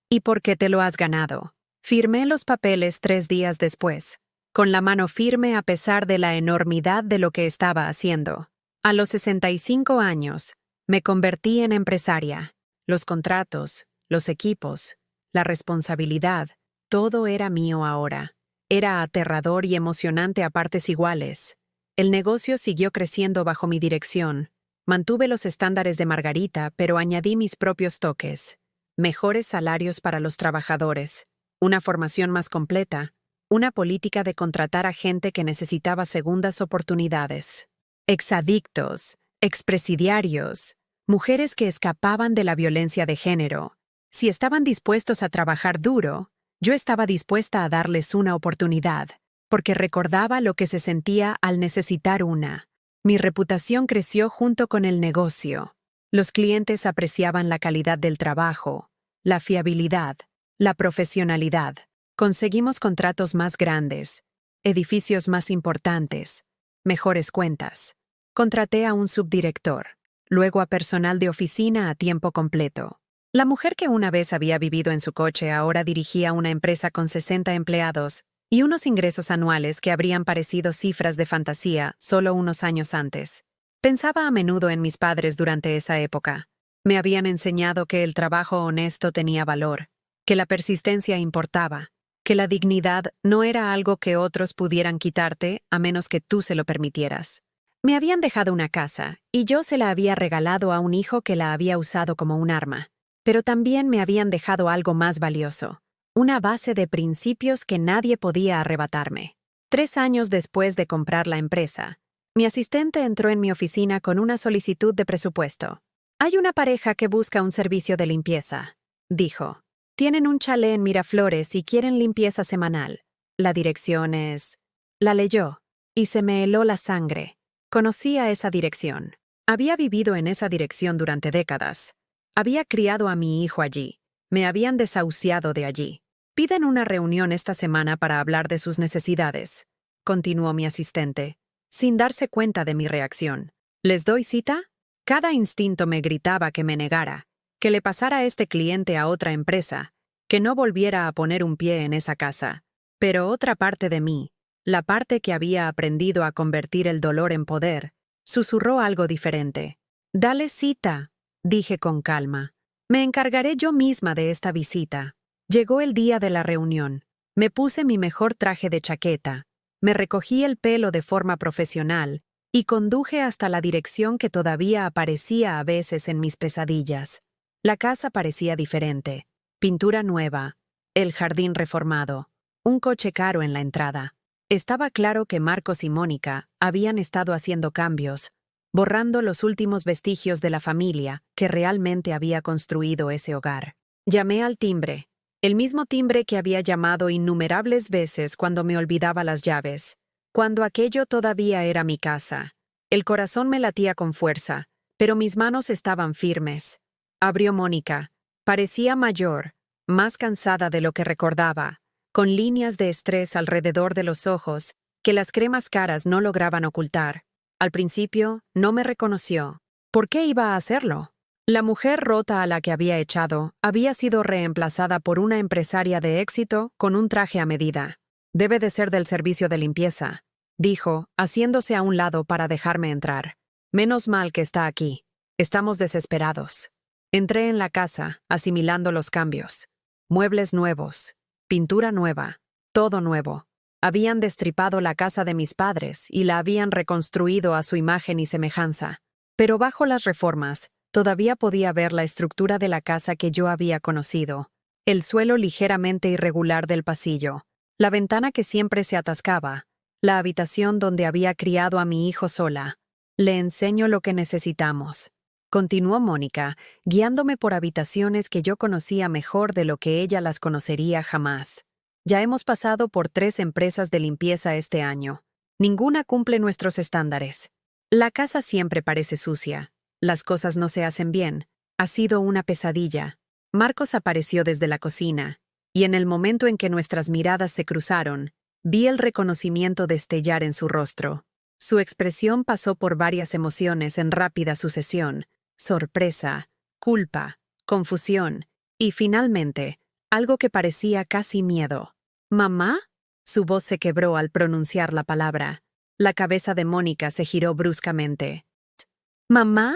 Y porque te lo has ganado. Firmé los papeles 3 días después, con la mano firme a pesar de la enormidad de lo que estaba haciendo. A los 65 años, me convertí en empresaria. Los contratos, los equipos, la responsabilidad, todo era mío ahora. Era aterrador y emocionante a partes iguales. El negocio siguió creciendo bajo mi dirección. Mantuve los estándares de Margarita, pero añadí mis propios toques. Mejores salarios para los trabajadores, una formación más completa, una política de contratar a gente que necesitaba segundas oportunidades. Exadictos, expresidiarios, mujeres que escapaban de la violencia de género. Si estaban dispuestos a trabajar duro, yo estaba dispuesta a darles una oportunidad, porque recordaba lo que se sentía al necesitar una. Mi reputación creció junto con el negocio. Los clientes apreciaban la calidad del trabajo, la fiabilidad, la profesionalidad. Conseguimos contratos más grandes, edificios más importantes, mejores cuentas. Contraté a un subdirector, luego a personal de oficina a tiempo completo. La mujer que una vez había vivido en su coche ahora dirigía una empresa con 60 empleados y unos ingresos anuales que habrían parecido cifras de fantasía solo unos años antes. Pensaba a menudo en mis padres durante esa época. Me habían enseñado que el trabajo honesto tenía valor, que la persistencia importaba, que la dignidad no era algo que otros pudieran quitarte a menos que tú se lo permitieras. Me habían dejado una casa, y yo se la había regalado a un hijo que la había usado como un arma. Pero también me habían dejado algo más valioso, una base de principios que nadie podía arrebatarme. 3 años después de comprar la empresa, mi asistente entró en mi oficina con una solicitud de presupuesto. Hay una pareja que busca un servicio de limpieza, dijo. Tienen un chalet en Miraflores y quieren limpieza semanal. La dirección es... La leyó, y se me heló la sangre. Conocía esa dirección. Había vivido en esa dirección durante décadas. Había criado a mi hijo allí. Me habían desahuciado de allí. Piden una reunión esta semana para hablar de sus necesidades, continuó mi asistente, sin darse cuenta de mi reacción. ¿Les doy cita? Cada instinto me gritaba que me negara, que le pasara este cliente a otra empresa, que no volviera a poner un pie en esa casa. Pero otra parte de mí, la parte que había aprendido a convertir el dolor en poder, susurró algo diferente. «Dale cita», dije con calma. «Me encargaré yo misma de esta visita». Llegó el día de la reunión. Me puse mi mejor traje de chaqueta, me recogí el pelo de forma profesional y conduje hasta la dirección que todavía aparecía a veces en mis pesadillas. La casa parecía diferente. Pintura nueva, el jardín reformado, un coche caro en la entrada. Estaba claro que Marcos y Mónica habían estado haciendo cambios, borrando los últimos vestigios de la familia que realmente había construido ese hogar. Llamé al timbre, el mismo timbre que había llamado innumerables veces cuando me olvidaba las llaves, cuando aquello todavía era mi casa. El corazón me latía con fuerza, pero mis manos estaban firmes. Abrió Mónica. Parecía mayor, más cansada de lo que recordaba, con líneas de estrés alrededor de los ojos que las cremas caras no lograban ocultar. Al principio, no me reconoció. ¿Por qué iba a hacerlo? La mujer rota a la que había echado había sido reemplazada por una empresaria de éxito con un traje a medida. Debe de ser del servicio de limpieza, dijo, haciéndose a un lado para dejarme entrar. Menos mal que está aquí. Estamos desesperados. Entré en la casa, asimilando los cambios. Muebles nuevos, pintura nueva, todo nuevo. Habían destripado la casa de mis padres y la habían reconstruido a su imagen y semejanza. Pero bajo las reformas, todavía podía ver la estructura de la casa que yo había conocido. El suelo ligeramente irregular del pasillo, la ventana que siempre se atascaba, la habitación donde había criado a mi hijo sola. Le enseño lo que necesitamos. Continuó Mónica, guiándome por habitaciones que yo conocía mejor de lo que ella las conocería jamás. Ya hemos pasado por 3 empresas de limpieza este año. Ninguna cumple nuestros estándares. La casa siempre parece sucia. Las cosas no se hacen bien. Ha sido una pesadilla. Marcos apareció desde la cocina, y en el momento en que nuestras miradas se cruzaron, vi el reconocimiento destellar en su rostro. Su expresión pasó por varias emociones en rápida sucesión: sorpresa, culpa, confusión, y finalmente, algo que parecía casi miedo. ¿Mamá? Su voz se quebró al pronunciar la palabra. La cabeza de Mónica se giró bruscamente. ¿Mamá?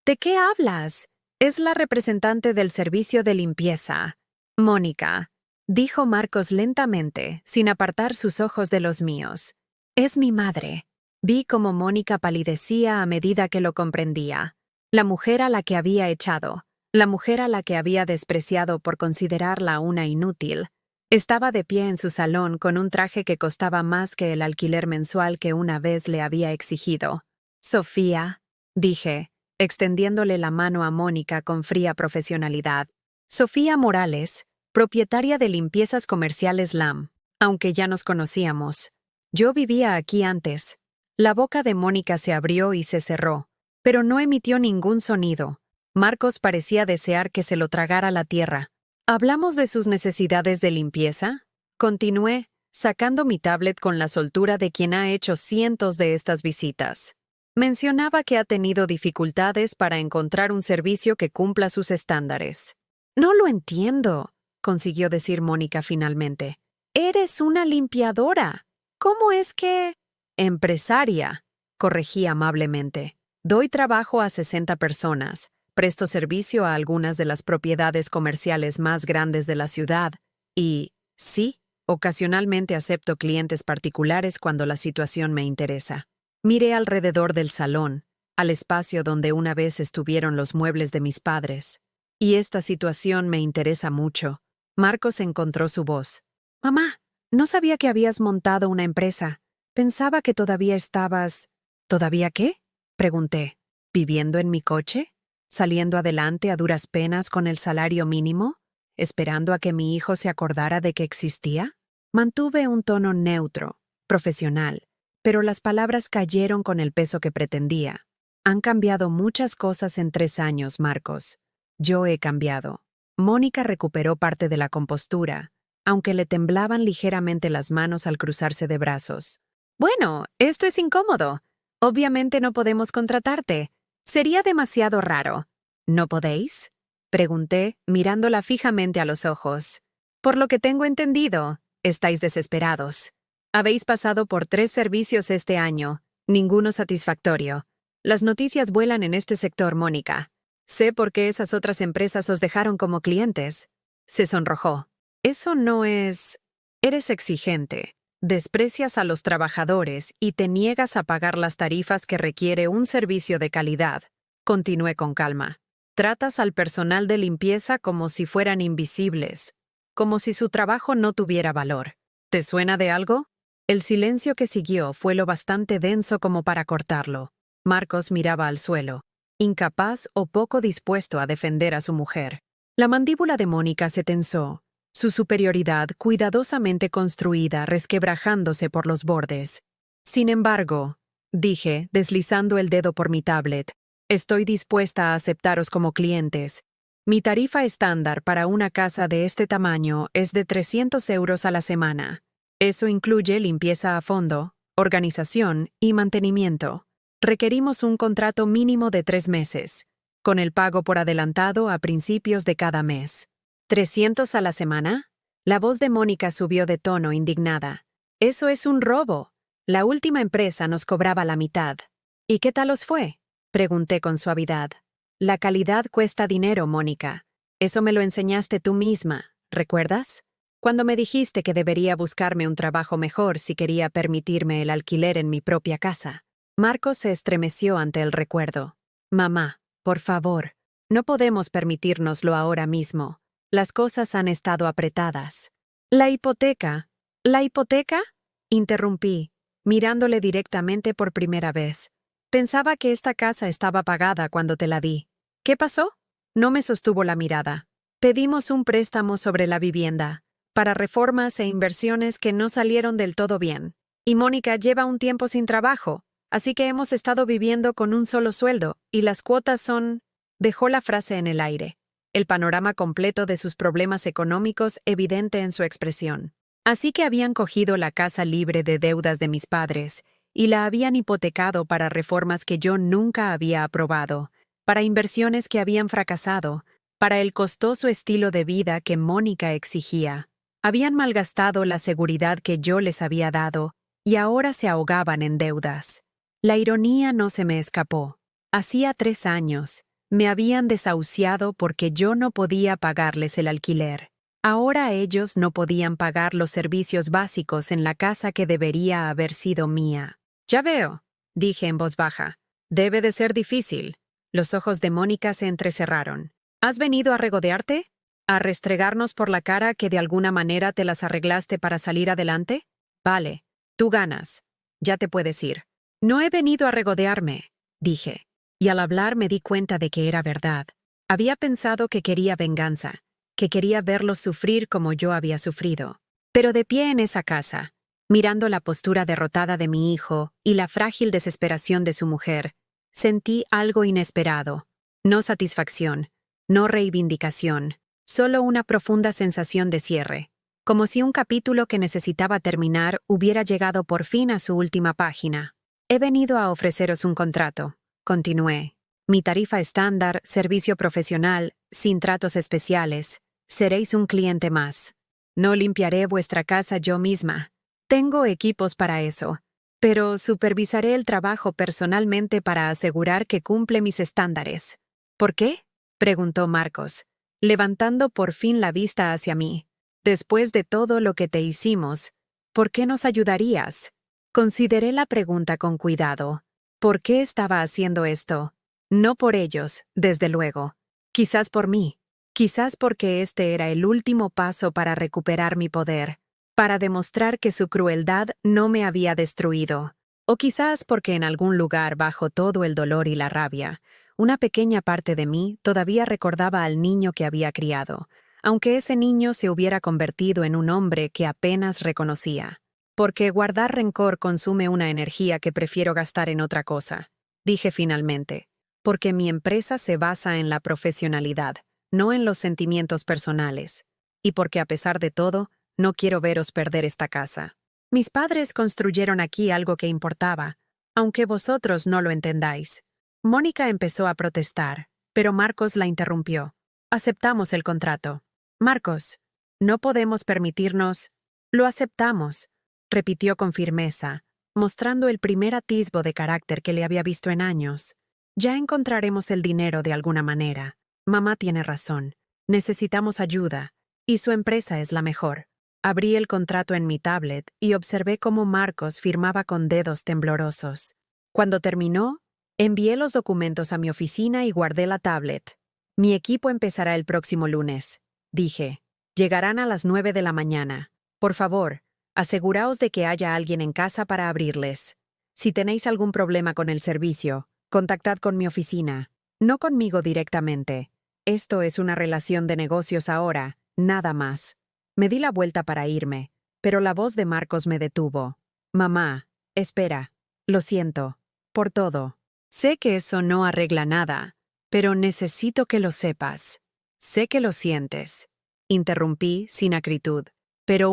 ¿De qué hablas? Es la representante del servicio de limpieza. Mónica, dijo Marcos lentamente, sin apartar sus ojos de los míos. Es mi madre. Vi cómo Mónica palidecía a medida que lo comprendía. La mujer a la que había echado, la mujer a la que había despreciado por considerarla una inútil, estaba de pie en su salón con un traje que costaba más que el alquiler mensual que una vez le había exigido. Sofía, dije, extendiéndole la mano a Mónica con fría profesionalidad. Sofía Morales, propietaria de Limpiezas Comerciales LAM, aunque ya nos conocíamos. Yo vivía aquí antes. La boca de Mónica se abrió y se cerró, pero no emitió ningún sonido. Marcos parecía desear que se lo tragara la tierra. ¿Hablamos de sus necesidades de limpieza? Continué, sacando mi tablet con la soltura de quien ha hecho cientos de estas visitas. Mencionaba que ha tenido dificultades para encontrar un servicio que cumpla sus estándares. No lo entiendo, consiguió decir Mónica finalmente. Eres una limpiadora. ¿Cómo es que...? Empresaria, corregí amablemente. Doy trabajo a 60 personas. Presto servicio a algunas de las propiedades comerciales más grandes de la ciudad y, sí, ocasionalmente acepto clientes particulares cuando la situación me interesa. Miré alrededor del salón, al espacio donde una vez estuvieron los muebles de mis padres. Y esta situación me interesa mucho. Marcos encontró su voz. Mamá, no sabía que habías montado una empresa. Pensaba que todavía estabas... ¿Todavía qué? Pregunté. ¿Viviendo en mi coche? ¿Saliendo adelante a duras penas con el salario mínimo? ¿Esperando a que mi hijo se acordara de que existía? Mantuve un tono neutro, profesional, pero las palabras cayeron con el peso que pretendía. Han cambiado muchas cosas en 3 años, Marcos. Yo he cambiado. Mónica recuperó parte de la compostura, aunque le temblaban ligeramente las manos al cruzarse de brazos. Bueno, esto es incómodo. Obviamente no podemos contratarte. Sería demasiado raro. ¿No podéis? Pregunté, mirándola fijamente a los ojos. Por lo que tengo entendido, estáis desesperados. Habéis pasado por 3 servicios este año, ninguno satisfactorio. Las noticias vuelan en este sector, Mónica. Sé por qué esas otras empresas os dejaron como clientes. Se sonrojó. Eso no es... Eres exigente. Desprecias a los trabajadores y te niegas a pagar las tarifas que requiere un servicio de calidad. Continué con calma. Tratas al personal de limpieza como si fueran invisibles, como si su trabajo no tuviera valor. ¿Te suena de algo? El silencio que siguió fue lo bastante denso como para cortarlo. Marcos miraba al suelo, incapaz o poco dispuesto a defender a su mujer. La mandíbula de Mónica se tensó, su superioridad cuidadosamente construida resquebrajándose por los bordes. Sin embargo, dije, deslizando el dedo por mi tablet, estoy dispuesta a aceptaros como clientes. Mi tarifa estándar para una casa de este tamaño es de 300 euros a la semana. Eso incluye limpieza a fondo, organización y mantenimiento. Requerimos un contrato mínimo de 3 meses. con el pago por adelantado a principios de cada mes. ¿300 a la semana? La voz de Mónica subió de tono, indignada. Eso es un robo. La última empresa nos cobraba la mitad. ¿Y qué tal os fue? Pregunté con suavidad. La calidad cuesta dinero, Mónica. Eso me lo enseñaste tú misma, ¿recuerdas? Cuando me dijiste que debería buscarme un trabajo mejor si quería permitirme el alquiler en mi propia casa. Marcos se estremeció ante el recuerdo. Mamá, por favor, no podemos permitírnoslo ahora mismo. Las cosas han estado apretadas. ¿La hipoteca? ¿La hipoteca? Interrumpí, mirándole directamente por primera vez. Pensaba que esta casa estaba pagada cuando te la di. ¿Qué pasó? No me sostuvo la mirada. Pedimos un préstamo sobre la vivienda, para reformas e inversiones que no salieron del todo bien. Y Mónica lleva un tiempo sin trabajo, así que hemos estado viviendo con un solo sueldo, y las cuotas son... Dejó la frase en el aire, el panorama completo de sus problemas económicos evidente en su expresión. Así que habían cogido la casa libre de deudas de mis padres, y la habían hipotecado para reformas que yo nunca había aprobado, para inversiones que habían fracasado, para el costoso estilo de vida que Mónica exigía. Habían malgastado la seguridad que yo les había dado, y ahora se ahogaban en deudas. La ironía no se me escapó. Hacía 3 años, me habían desahuciado porque yo no podía pagarles el alquiler. Ahora ellos no podían pagar los servicios básicos en la casa que debería haber sido mía. Ya veo, dije en voz baja. Debe de ser difícil. Los ojos de Mónica se entrecerraron. ¿Has venido a regodearte? ¿A restregarnos por la cara que de alguna manera te las arreglaste para salir adelante? Vale, tú ganas. Ya te puedes ir. No he venido a regodearme, dije. Y al hablar me di cuenta de que era verdad. Había pensado que quería venganza, que quería verlos sufrir como yo había sufrido. Pero de pie en esa casa, mirando la postura derrotada de mi hijo y la frágil desesperación de su mujer, sentí algo inesperado. No satisfacción, no reivindicación, solo una profunda sensación de cierre, como si un capítulo que necesitaba terminar hubiera llegado por fin a su última página. He venido a ofreceros un contrato, continué. Mi tarifa estándar, servicio profesional, sin tratos especiales. Seréis un cliente más. No limpiaré vuestra casa yo misma. Tengo equipos para eso, pero supervisaré el trabajo personalmente para asegurar que cumple mis estándares. ¿Por qué? Preguntó Marcos, levantando por fin la vista hacia mí. Después de todo lo que te hicimos, ¿por qué nos ayudarías? Consideré la pregunta con cuidado. ¿Por qué estaba haciendo esto? No por ellos, desde luego. Quizás por mí. Quizás porque este era el último paso para recuperar mi poder, para demostrar que su crueldad no me había destruido. O quizás porque en algún lugar bajo todo el dolor y la rabia, una pequeña parte de mí todavía recordaba al niño que había criado, aunque ese niño se hubiera convertido en un hombre que apenas reconocía. Porque guardar rencor consume una energía que prefiero gastar en otra cosa, dije finalmente. Porque mi empresa se basa en la profesionalidad, no en los sentimientos personales. Y porque a pesar de todo, no quiero veros perder esta casa. Mis padres construyeron aquí algo que importaba, aunque vosotros no lo entendáis. Mónica empezó a protestar, pero Marcos la interrumpió. Aceptamos el contrato. Marcos, no podemos permitirnos... Lo aceptamos, repitió con firmeza, mostrando el primer atisbo de carácter que le había visto en años. Ya encontraremos el dinero de alguna manera. Mamá tiene razón. Necesitamos ayuda, y su empresa es la mejor. Abrí el contrato en mi tablet y observé cómo Marcos firmaba con dedos temblorosos. Cuando terminó, envié los documentos a mi oficina y guardé la tablet. Mi equipo empezará el próximo lunes, dije. Llegarán a las 9 de la mañana. Por favor, aseguraos de que haya alguien en casa para abrirles. Si tenéis algún problema con el servicio, contactad con mi oficina. No conmigo directamente. Esto es una relación de negocios ahora, nada más. Me di la vuelta para irme, pero la voz de Marcos me detuvo. Mamá, espera. Lo siento. Por todo. Sé que eso no arregla nada, pero necesito que lo sepas. Sé que lo sientes. Interrumpí sin acritud, pero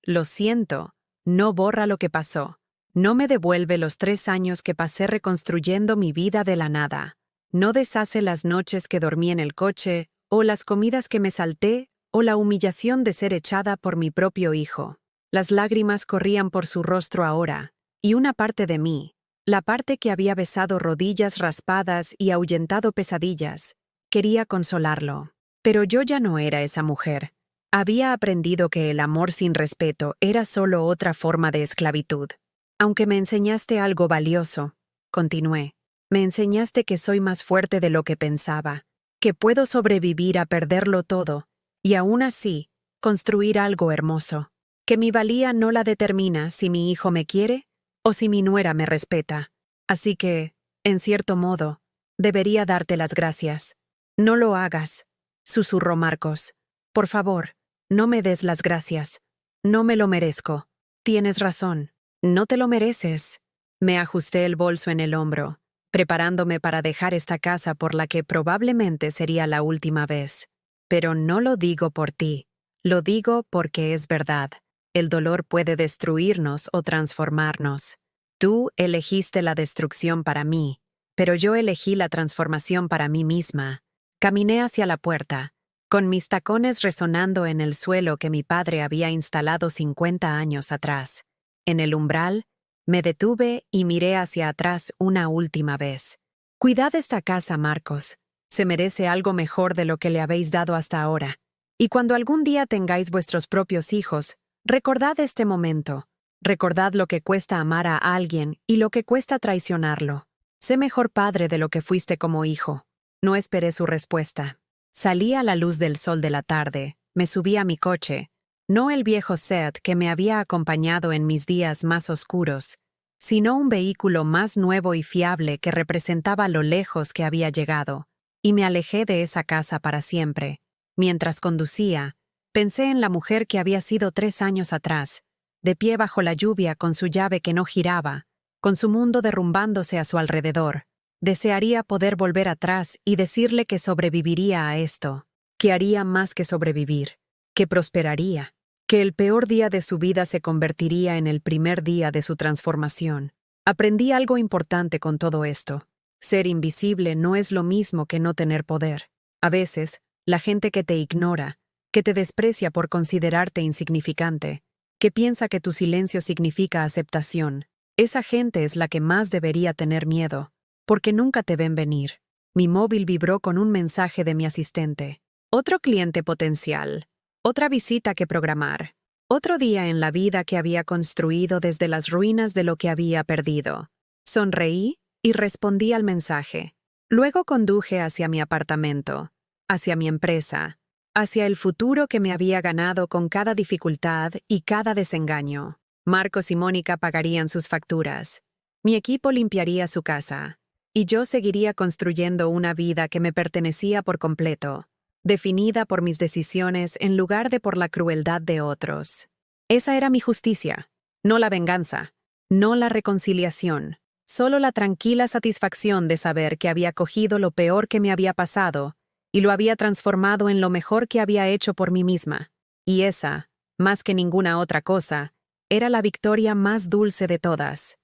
lo siento, no borra lo que pasó. No me devuelve los 3 años que pasé reconstruyendo mi vida de la nada. No deshace las noches que dormí en el coche, o las comidas que me salté, o la humillación de ser echada por mi propio hijo. Las lágrimas corrían por su rostro ahora, y una parte de mí, la parte que había besado rodillas raspadas y ahuyentado pesadillas, quería consolarlo. Pero yo ya no era esa mujer. Había aprendido que el amor sin respeto era solo otra forma de esclavitud. Aunque me enseñaste algo valioso, continué, me enseñaste que soy más fuerte de lo que pensaba, que puedo sobrevivir a perderlo todo, y aún así, construir algo hermoso, que mi valía no la determina si mi hijo me quiere o si mi nuera me respeta. Así que, en cierto modo, debería darte las gracias. No lo hagas, susurró Marcos. Por favor, no me des las gracias. No me lo merezco. Tienes razón. No te lo mereces. Me ajusté el bolso en el hombro, preparándome para dejar esta casa por la que probablemente sería la última vez. Pero no lo digo por ti. Lo digo porque es verdad. El dolor puede destruirnos o transformarnos. Tú elegiste la destrucción para mí, pero yo elegí la transformación para mí misma. Caminé hacia la puerta, con mis tacones resonando en el suelo que mi padre había instalado 50 años atrás. En el umbral, me detuve y miré hacia atrás una última vez. Cuidad esta casa, Marcos. Se merece algo mejor de lo que le habéis dado hasta ahora. Y cuando algún día tengáis vuestros propios hijos, recordad este momento. Recordad lo que cuesta amar a alguien y lo que cuesta traicionarlo. Sé mejor padre de lo que fuiste como hijo. No esperé su respuesta. Salí a la luz del sol de la tarde, me subí a mi coche, no el viejo Seat que me había acompañado en mis días más oscuros, sino un vehículo más nuevo y fiable que representaba lo lejos que había llegado, y me alejé de esa casa para siempre. Mientras conducía, pensé en la mujer que había sido 3 años atrás, de pie bajo la lluvia con su llave que no giraba, con su mundo derrumbándose a su alrededor. Desearía poder volver atrás y decirle que sobreviviría a esto, que haría más que sobrevivir, que prosperaría, que el peor día de su vida se convertiría en el primer día de su transformación. Aprendí algo importante con todo esto. Ser invisible no es lo mismo que no tener poder. A veces, la gente que te ignora, que te desprecia por considerarte insignificante, que piensa que tu silencio significa aceptación, esa gente es la que más debería tener miedo. Porque nunca te ven venir. Mi móvil vibró con un mensaje de mi asistente. Otro cliente potencial. Otra visita que programar. Otro día en la vida que había construido desde las ruinas de lo que había perdido. Sonreí y respondí al mensaje. Luego conduje hacia mi apartamento, hacia mi empresa, hacia el futuro que me había ganado con cada dificultad y cada desengaño. Marcos y Mónica pagarían sus facturas. Mi equipo limpiaría su casa. Y yo seguiría construyendo una vida que me pertenecía por completo, definida por mis decisiones en lugar de por la crueldad de otros. Esa era mi justicia, no la venganza, no la reconciliación, solo la tranquila satisfacción de saber que había cogido lo peor que me había pasado y lo había transformado en lo mejor que había hecho por mí misma. Y esa, más que ninguna otra cosa, era la victoria más dulce de todas.